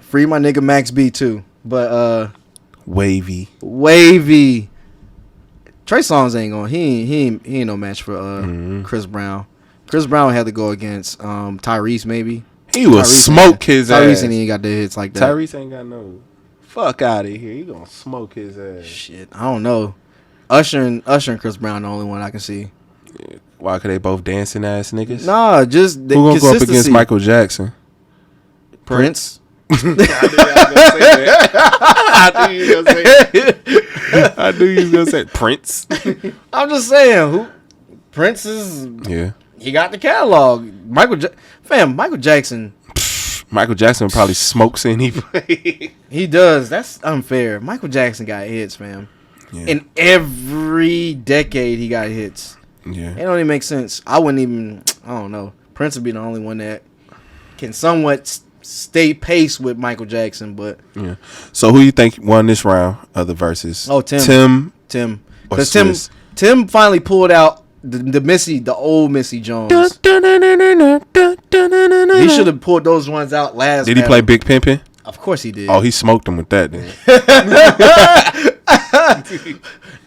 free my nigga Max B too, but Wavy. Trey Songz ain't gonna. He ain't no match for Chris Brown. Chris Brown had to go against Tyrese maybe. He will smoke his ass. Tyrese ain't got the hits like that. Tyrese ain't got no. Fuck out of here. He gonna smoke his ass. Shit, I don't know. Usher and Chris Brown the only one I can see. Yeah. Why? Could they both dancing ass niggas? Nah, just the who gonna consistency. go up against Michael Jackson? Prince. I knew you was gonna say Prince. I'm just saying, Prince is. Yeah. He got the catalog. Michael Jackson. Michael Jackson probably smokes anyway. He does. That's unfair. Michael Jackson got hits, fam. Yeah. In every decade, he got hits. Yeah. It don't even make sense. I don't know. Prince would be the only one that can somewhat stay pace with Michael Jackson, but. Yeah. So who you think won this round of the verses? Oh, Tim. Because Tim finally pulled out the old Missy Jones. He should have pulled those ones out last. Did he play Big Pimpin'? Of course he did. Oh, he smoked him with that then.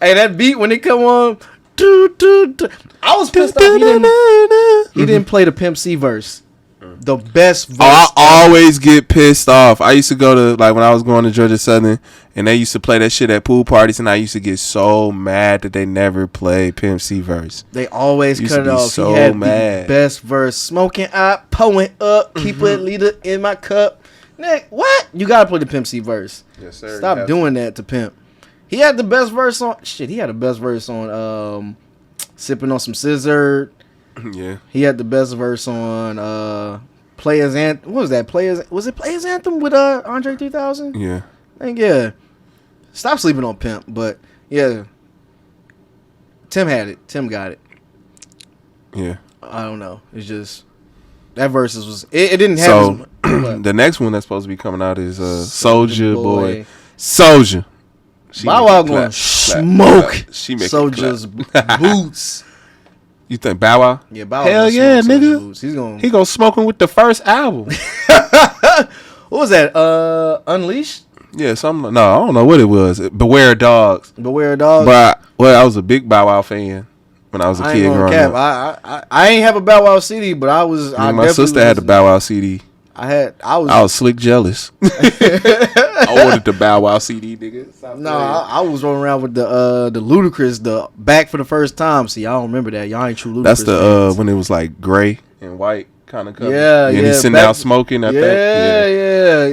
Hey, that beat when it come on, I was pissed off. He didn't play the Pimp C verse. The best verse. Oh, I always get pissed off. I used to go to, like, when I was going to Georgia Southern, and they used to play that shit at pool parties, and I used to get so mad that they never played Pimp C verse. They always cut it off. So he had mad. The best verse. Smoking up, pulling up, keep a leader in my cup. Nick, what? You gotta play the Pimp C verse. Yes, sir. Stop doing that to Pimp. He had the best verse on. Shit, he had the best verse on Sipping on Some Scissor. Yeah. He had the best verse on Players Anthem. What was that? Was it Players Anthem with Andre 3000? Yeah. I think, yeah. Stop sleeping on Pimp, but yeah. Tim had it. Tim got it. Yeah. I don't know. It's just that verses was it didn't have the next one that's supposed to be coming out is Soulja Boy. Soulja. She Bow Wow gonna smoke She make Soulja's boots. You think Bow Wow? Yeah, Bow Wow. Hell yeah, nigga. Boots. He gonna smoke him with the first album. What was that? Unleashed? Yeah, something. No, I don't know what it was. Beware Dogs. Beware Dogs. But I was a big Bow Wow fan when I was a kid growing up. I ain't have a Bow Wow CD, but I was. My sister had the Bow Wow CD. I was slick jealous. I ordered the Bow Wow CD, nigga. No, I was rolling around with the Ludacris, the Back for the First Time. See, I don't remember that. Y'all ain't true Ludacris. That's the fans. When it was like gray and white kind of color. Yeah, and he's sitting out smoking. I think. Yeah.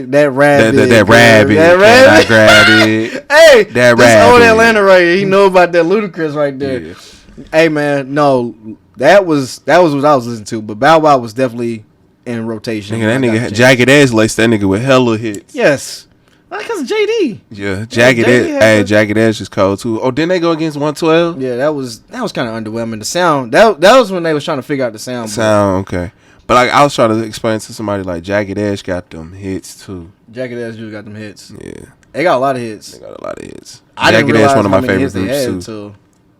That rabbit. That rabbit. Can I grab it? Hey, that this rabbit. old Atlanta right here. He know about that Ludacris right there. Yeah. Hey man, no, that was what I was listening to. But Bow Wow was definitely in rotation. Nigga, that nigga Jagged Edge laced that nigga with hella hits. Yes, because of JD. Yeah, Jagged Edge. Hey, Jagged Edge is cold too. Oh, didn't they go against 112? Yeah, that was kind of underwhelming. The sound that was when they was trying to figure out the sound. Okay. But like I was trying to explain to somebody like Jagged Edge got them hits too. Jagged Edge just got them hits. Yeah, they got a lot of hits. They got a lot of hits. Jagged Edge one of my favorite groups too. Until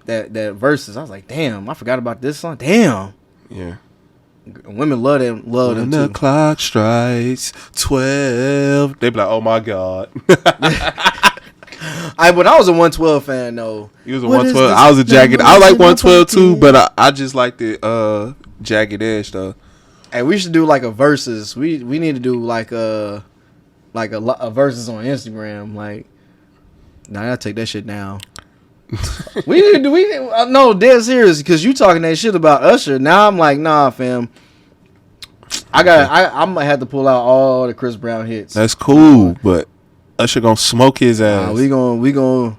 that Verzuz, I was like, damn, I forgot about this song. Damn. Yeah. Women love them. When the clock strikes 12, they be like, oh my god. But I was a 112 fan though. You was a 112. I was a Jagged. I like 112 too, but I just like the Jagged Edge though. Hey, we should do like a Verzuz. We need to do like a Verzuz on Instagram. Like, nah, I gotta take that shit down. No, dead serious, because you talking that shit about Usher. Now I'm like, nah, fam. I'm gonna have to pull out all the Chris Brown hits. That's cool, but Usher gonna smoke his ass. We gonna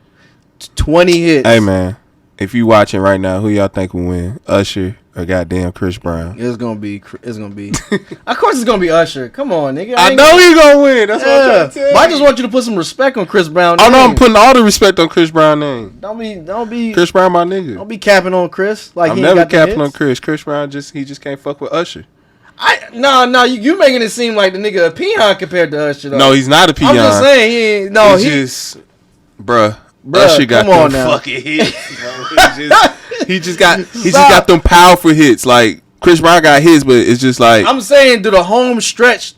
20 hits. Hey man, if you watching right now, who y'all think will win, Usher or goddamn Chris Brown? It's gonna be. Of course, it's gonna be Usher. Come on, nigga. I know he gonna win. That's what I'm trying to tell you. But I just want you to put some respect on Chris Brown. Oh no, I'm putting all the respect on Chris Brown name. Don't be Chris Brown, my nigga. Don't be capping on Chris. Like I'm never capping on Chris. Chris Brown just can't fuck with Usher. No, you making it seem like the nigga a peon compared to Usher though. No, he's not a peon. I'm just saying bruh, Usher got them fucking hits. He just got them powerful hits. Like Chris Brown got his, but it's just like I'm saying, do the home stretch,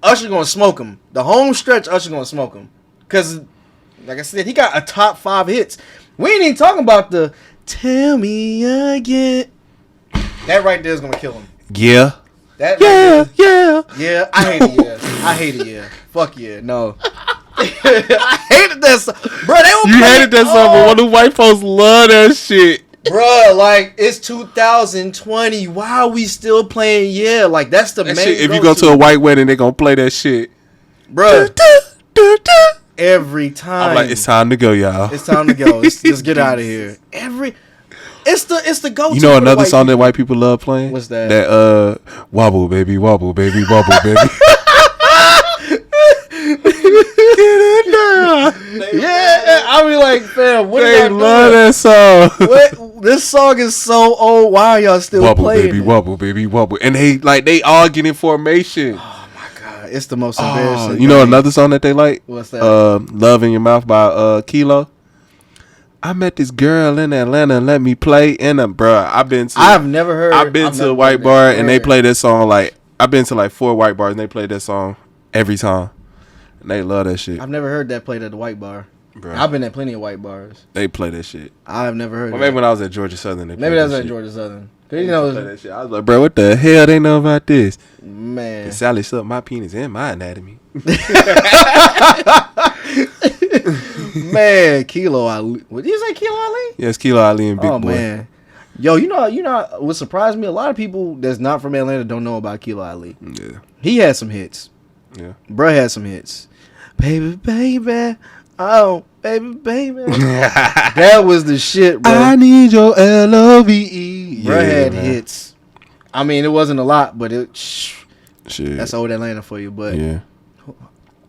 Usher gonna smoke him. The home stretch, Usher gonna smoke him. Cause like I said, he got a top 5 hits. We ain't even talking about the "Tell Me Again." That right there is gonna kill him. Yeah. That yeah. I hate it. Yeah. Fuck yeah. No. I hated that song, bro. You hated that song, but one of the white folks love that shit, bro. Like it's 2020. Why are we still playing? Yeah, like that's the main. Shit, if you go to a white wedding, they gonna play that shit, bro. Every time. I'm like, it's time to go, y'all. It's time to go. Let's get out of here. It's the go-to. You know another song that white people love playing? What's that? That wobble baby, wobble baby, wobble baby. Get it down. Yeah, I be like, fam, what they love that song. This song is so old. Why are y'all still wobble playing baby, it? wobble baby, wobble, and they all get in formation. Oh my god, it's the most embarrassing. You know another song that they like? What's that? Love in Your Mouth by Kilo. I met this girl in Atlanta. Let me play in a I've never heard. I've been to a white bar and they play this song. Like I've been to like 4 white bars and they play that song every time. And they love that shit. I've never heard that played at the white bar. Bro. I've been at plenty of white bars. They play that shit. I've never heard. Maybe when I was at Georgia Southern. Maybe that was at Georgia Southern. Cause you know, play that shit. I was like, bro, what the hell they know about this? Man, and Sally sucked my penis and my anatomy. Man, Kilo Ali. What did you say, Kilo Ali? Yes, Kilo Ali and Big Boy. Man. Yo, you know what surprised me? A lot of people that's not from Atlanta don't know about Kilo Ali. Yeah. He had some hits. Yeah. Bruh had some hits. Baby, baby, oh, baby. That was the shit, bro. I need your LOVE. Bro had hits. I mean, it wasn't a lot, but it. Shit. That's old Atlanta for you, but Yeah.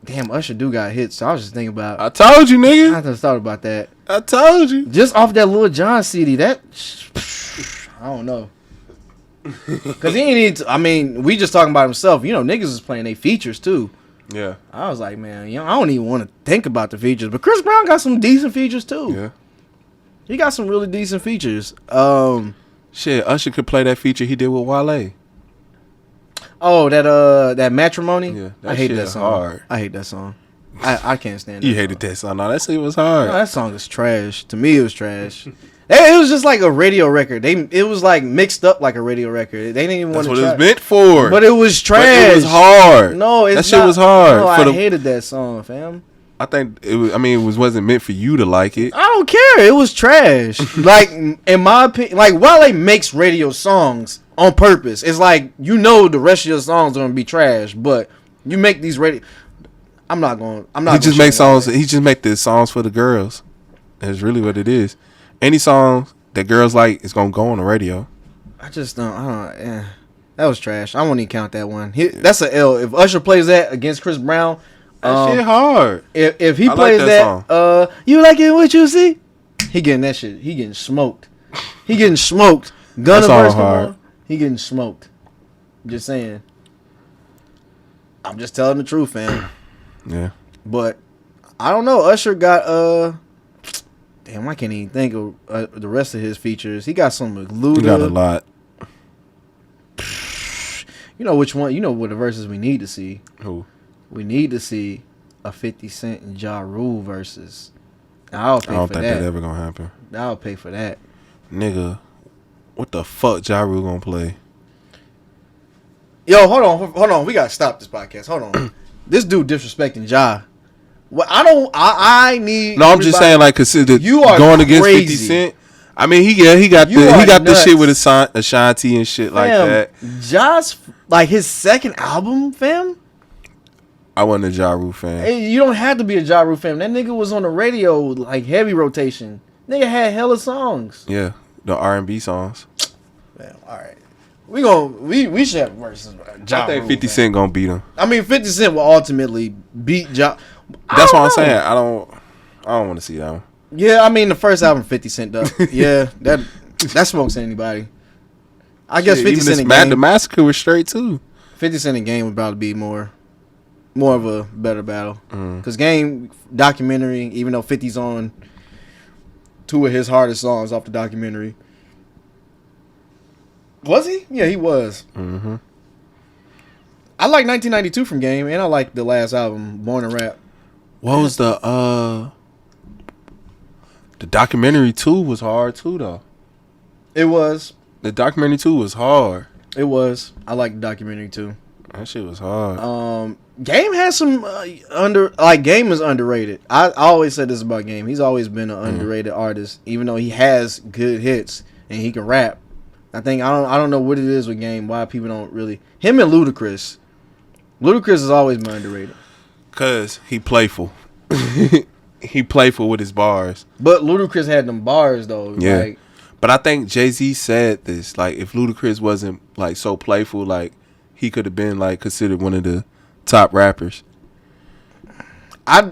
damn, Usher do got hits. So I was just thinking about. I told you, I nigga. just thought about that. I told you. Just off that Lil Jon CD, that I don't know. Cause he ain't need to, I mean, we just talking about himself. You know, niggas is playing their features too. Yeah. I was like, man, you know, I don't even want to think about the features. But Chris Brown got some decent features too. Yeah. He got some really decent features. Shit, Usher could play that feature he did with Wale. Oh, that Matrimony. Yeah, that I hate shit that is song. hard. I hate that song. I can't stand it. You hated that song. No, that shit was hard. No, that song is trash. To me, it was trash. It was just like a radio record. It was like mixed up like a radio record. They didn't even want That's to. what it was meant for. But it was trash. But it was hard. No, it's that shit not. was hard. No, I hated that song, fam. I think it was. I mean, it wasn't meant for you to like it. I don't care. It was trash. Like in my opinion, like Wale makes radio songs on purpose. It's like you know the rest of your songs are gonna be trash, but you make these radio. I'm not. He just makes songs. He just make the songs for the girls. That's really what it is. Any song that girls like is gonna go on the radio. I just don't. Yeah. That was trash. I won't even count that one. That's a L. If Usher plays that against Chris Brown, That shit hard. If he I plays like that that, you like it what you see? He getting that shit. He getting smoked. He getting smoked. Gunna verse hard. He getting smoked. Just saying. I'm just telling the truth, fam. Yeah. But I don't know. Usher got damn, I can't even think of the rest of his features. He got some with Luda. He got a lot. You know which one? You know what the verses we need to see? Who? We need to see a 50 Cent and Ja Rule versus. I'll pay I don't for think that. that ever gonna happen. I'll pay for that. Nigga, what the fuck Ja Rule gonna play? Yo, hold on. We gotta stop this podcast. Hold on. This dude disrespecting Ja. Well, I need. No, I'm just saying, like, consider You are going against crazy. 50 Cent. I mean, he got the nuts. shit with Ashanti and shit like that. Ja's like his second album, fam. I wasn't a Ja Rule fan. Hey, you don't have to be a Ja Rule fan. That nigga was on the radio like heavy rotation. Nigga had hella songs. Yeah, the R&B songs. Man, all right. We should have versus Ja I think Rule, 50 fam. Cent gonna beat him. I mean, 50 Cent will ultimately beat Ja. That's what I'm saying. I don't want to see that one. Yeah, I mean the first album 50 Cent though. Yeah, that smokes anybody. I guess 50 Cent in The Game. Massacre was straight too. 50 Cent in Game would probably be more of a better battle. Cause Game documentary, even though 50's on two of his hardest songs off the documentary. Was he? Yeah, he was. Mm-hmm. I like 1992 from Game, and I like the last album, Born to Rap. What was the documentary 2 was hard too though. It was. The documentary 2 was hard. It was. I like the documentary too. That shit was hard. Game has some Game is underrated. I always said this about Game. He's always been an underrated artist, even though he has good hits and he can rap. I don't know what it is with Game. Why people don't really him and Ludacris. Ludacris has always been underrated. Cause he playful. He playful with his bars. But Ludacris had them bars though. Yeah. Like, but I think Jay-Z said this. Like, if Ludacris wasn't like so playful, like he could have been like considered one of the top rappers. I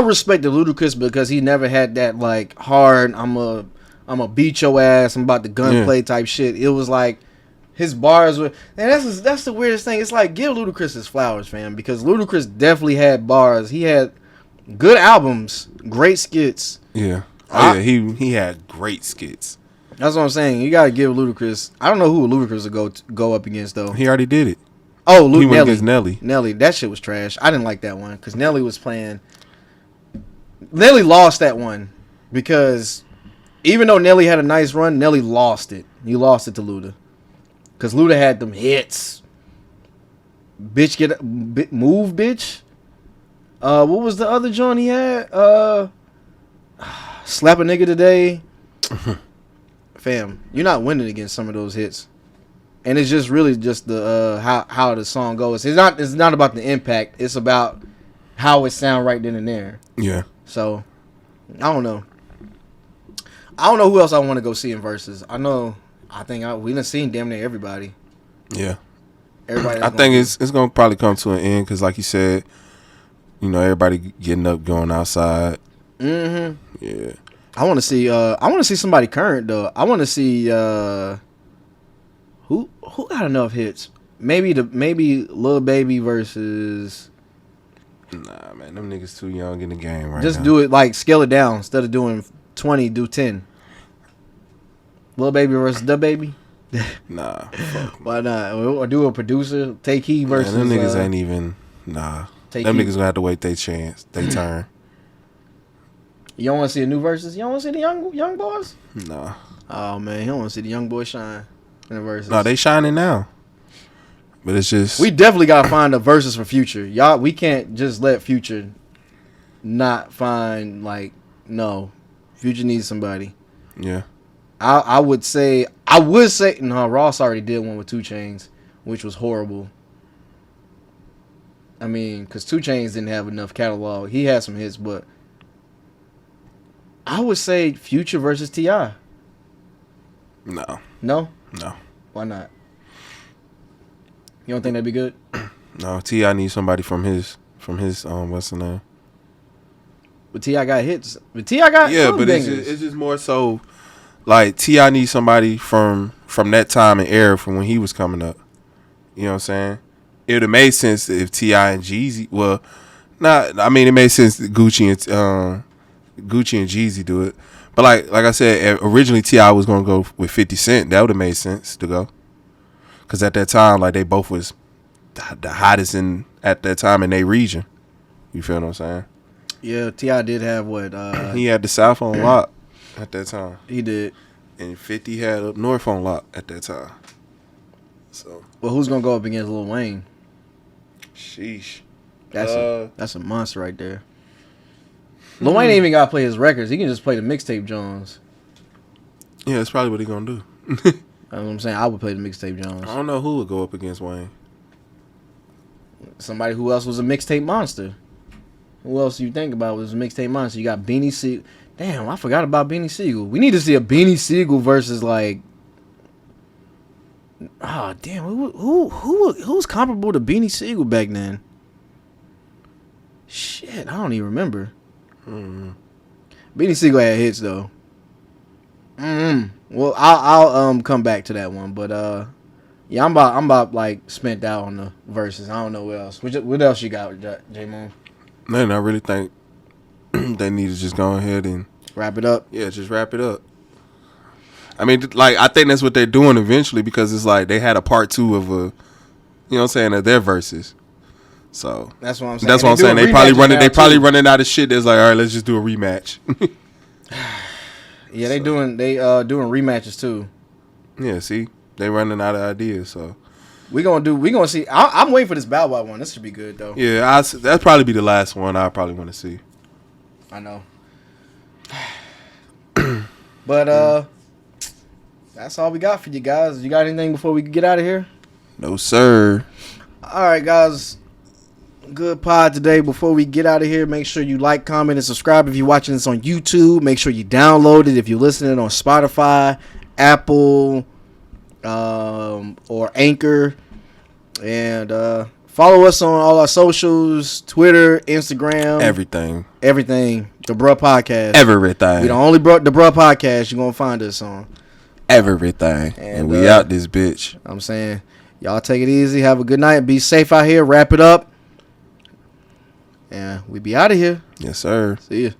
respected Ludacris because he never had that like hard. I'm a beat your ass. I'm about to gunplay type shit. It was like his bars were, and that's the weirdest thing. It's like give Ludacris his flowers, fam, because Ludacris definitely had bars. He had good albums, great skits. Yeah. Oh yeah, he had great skits. That's what I'm saying. You gotta give Ludacris. I don't know who Ludacris will go up against though. He already did it. Oh, He went against Nelly. Nelly, that shit was trash. I didn't like that one because Nelly was playing. Nelly lost that one because even though Nelly had a nice run, Nelly lost it. He lost it to Luda because Luda had them hits. Bitch, move, bitch. What was the other joint he had? Slap a nigga today. Fam, you're not winning against some of those hits. And it's just really just the how the song goes. It's not about the impact. It's about how it sound right then and there. Yeah. So I don't know. I don't know who else I want to go see in Verzuz. I think we done seen damn near everybody. Yeah. Everybody. I think it's gonna probably come to an end because, like you said, you know, everybody getting up, going outside. Mm-hmm. Yeah. I want to see. I want to see somebody current though. I want to see who got enough hits. Maybe Lil Baby versus. Nah, man, them niggas too young in the game right Just now. do it like scale it down instead of doing 20. Do 10. Lil Baby versus DaBruh. Nah. Why not? Or do a producer. Take Heat versus. Man, them niggas ain't even. Nah. Take Them Heat. niggas gonna have to wait their chance, their turn. You don't want to see a new versus? You don't want to see the young boys? Nah. Oh man, you don't want to see the young boys shine in the versus. Nah, they shining now. But it's just We definitely gotta find a versus for Future. Y'all, we can't just let Future not find no. Future needs somebody. yeah. I would say no. Ross already did one with 2 Chainz, which was horrible. I mean, because 2 Chainz didn't have enough catalog. He had some hits, but I would say Future versus T.I. No. No? No. Why not? You don't think that'd be good? No. T.I. needs somebody from his what's the name? But T.I. got hits. But T.I. got But it's just more so like T.I. needs somebody from that time and era from when he was coming up. You know what I'm saying? It would have made sense if T.I. and Jeezy, it made sense that Gucci and Jeezy do it. But like I said, originally T.I. was gonna go with 50 Cent. That would have made sense to go. Cause at that time, like they both was the hottest at that time in their region. You feel what I'm saying? Yeah, T.I. did have what? He had the South on lock at that time. He did. And 50 had up North on lock at that time. So. Well, who's gonna go up against Lil Wayne? Sheesh. That's a monster right there. Lil Wayne ain't even gotta play his records. He can just play the mixtape Jones. Yeah, that's probably what he gonna do. That's what I'm saying. I would play the mixtape Jones. I don't know who would go up against Wayne. Somebody who else was a mixtape monster. Who else you think about was a mixtape monster? You got Beanie Siegel. Damn, I forgot about Beanie Siegel. We need to see a Beanie Siegel versus damn, who's comparable to Beanie Siegel back then? Shit, I don't even remember. Beanie Siegel had hits though. Well, I'll come back to that one, but yeah, I'm about spent out on the verses. I don't know what else. What else you got, J Moon? Man, I really think they need to just go ahead and Wrap it up. Yeah, just wrap it up. I mean, I think that's what they're doing eventually because it's like they had a part 2 of of their verses. So that's what I'm saying. That's what I'm saying. They probably running out of shit. That's like, all right, let's just do a rematch. Yeah, they doing rematches too. Yeah, see, they running out of ideas. So we gonna see. I'm waiting for this Bow Wow one. This should be good though. Yeah, that'll probably be the last one I probably want to see. I know. But that's all we got for you guys. You got anything before we get out of here? No, sir. All right, guys. Good pod today. Before we get out of here, make sure you like, comment, and subscribe if you're watching this on YouTube. Make sure you download it if you're listening on Spotify, Apple, or Anchor. And follow us on all our socials, Twitter, Instagram. Everything. DaBruh Podcast. Everything. We the only DaBruh Podcast you're going to find us on. Everything. And we out this bitch. I'm saying, y'all take it easy. Have a good night. Be safe out here. Wrap it up. And we be out of here. Yes, sir. See ya.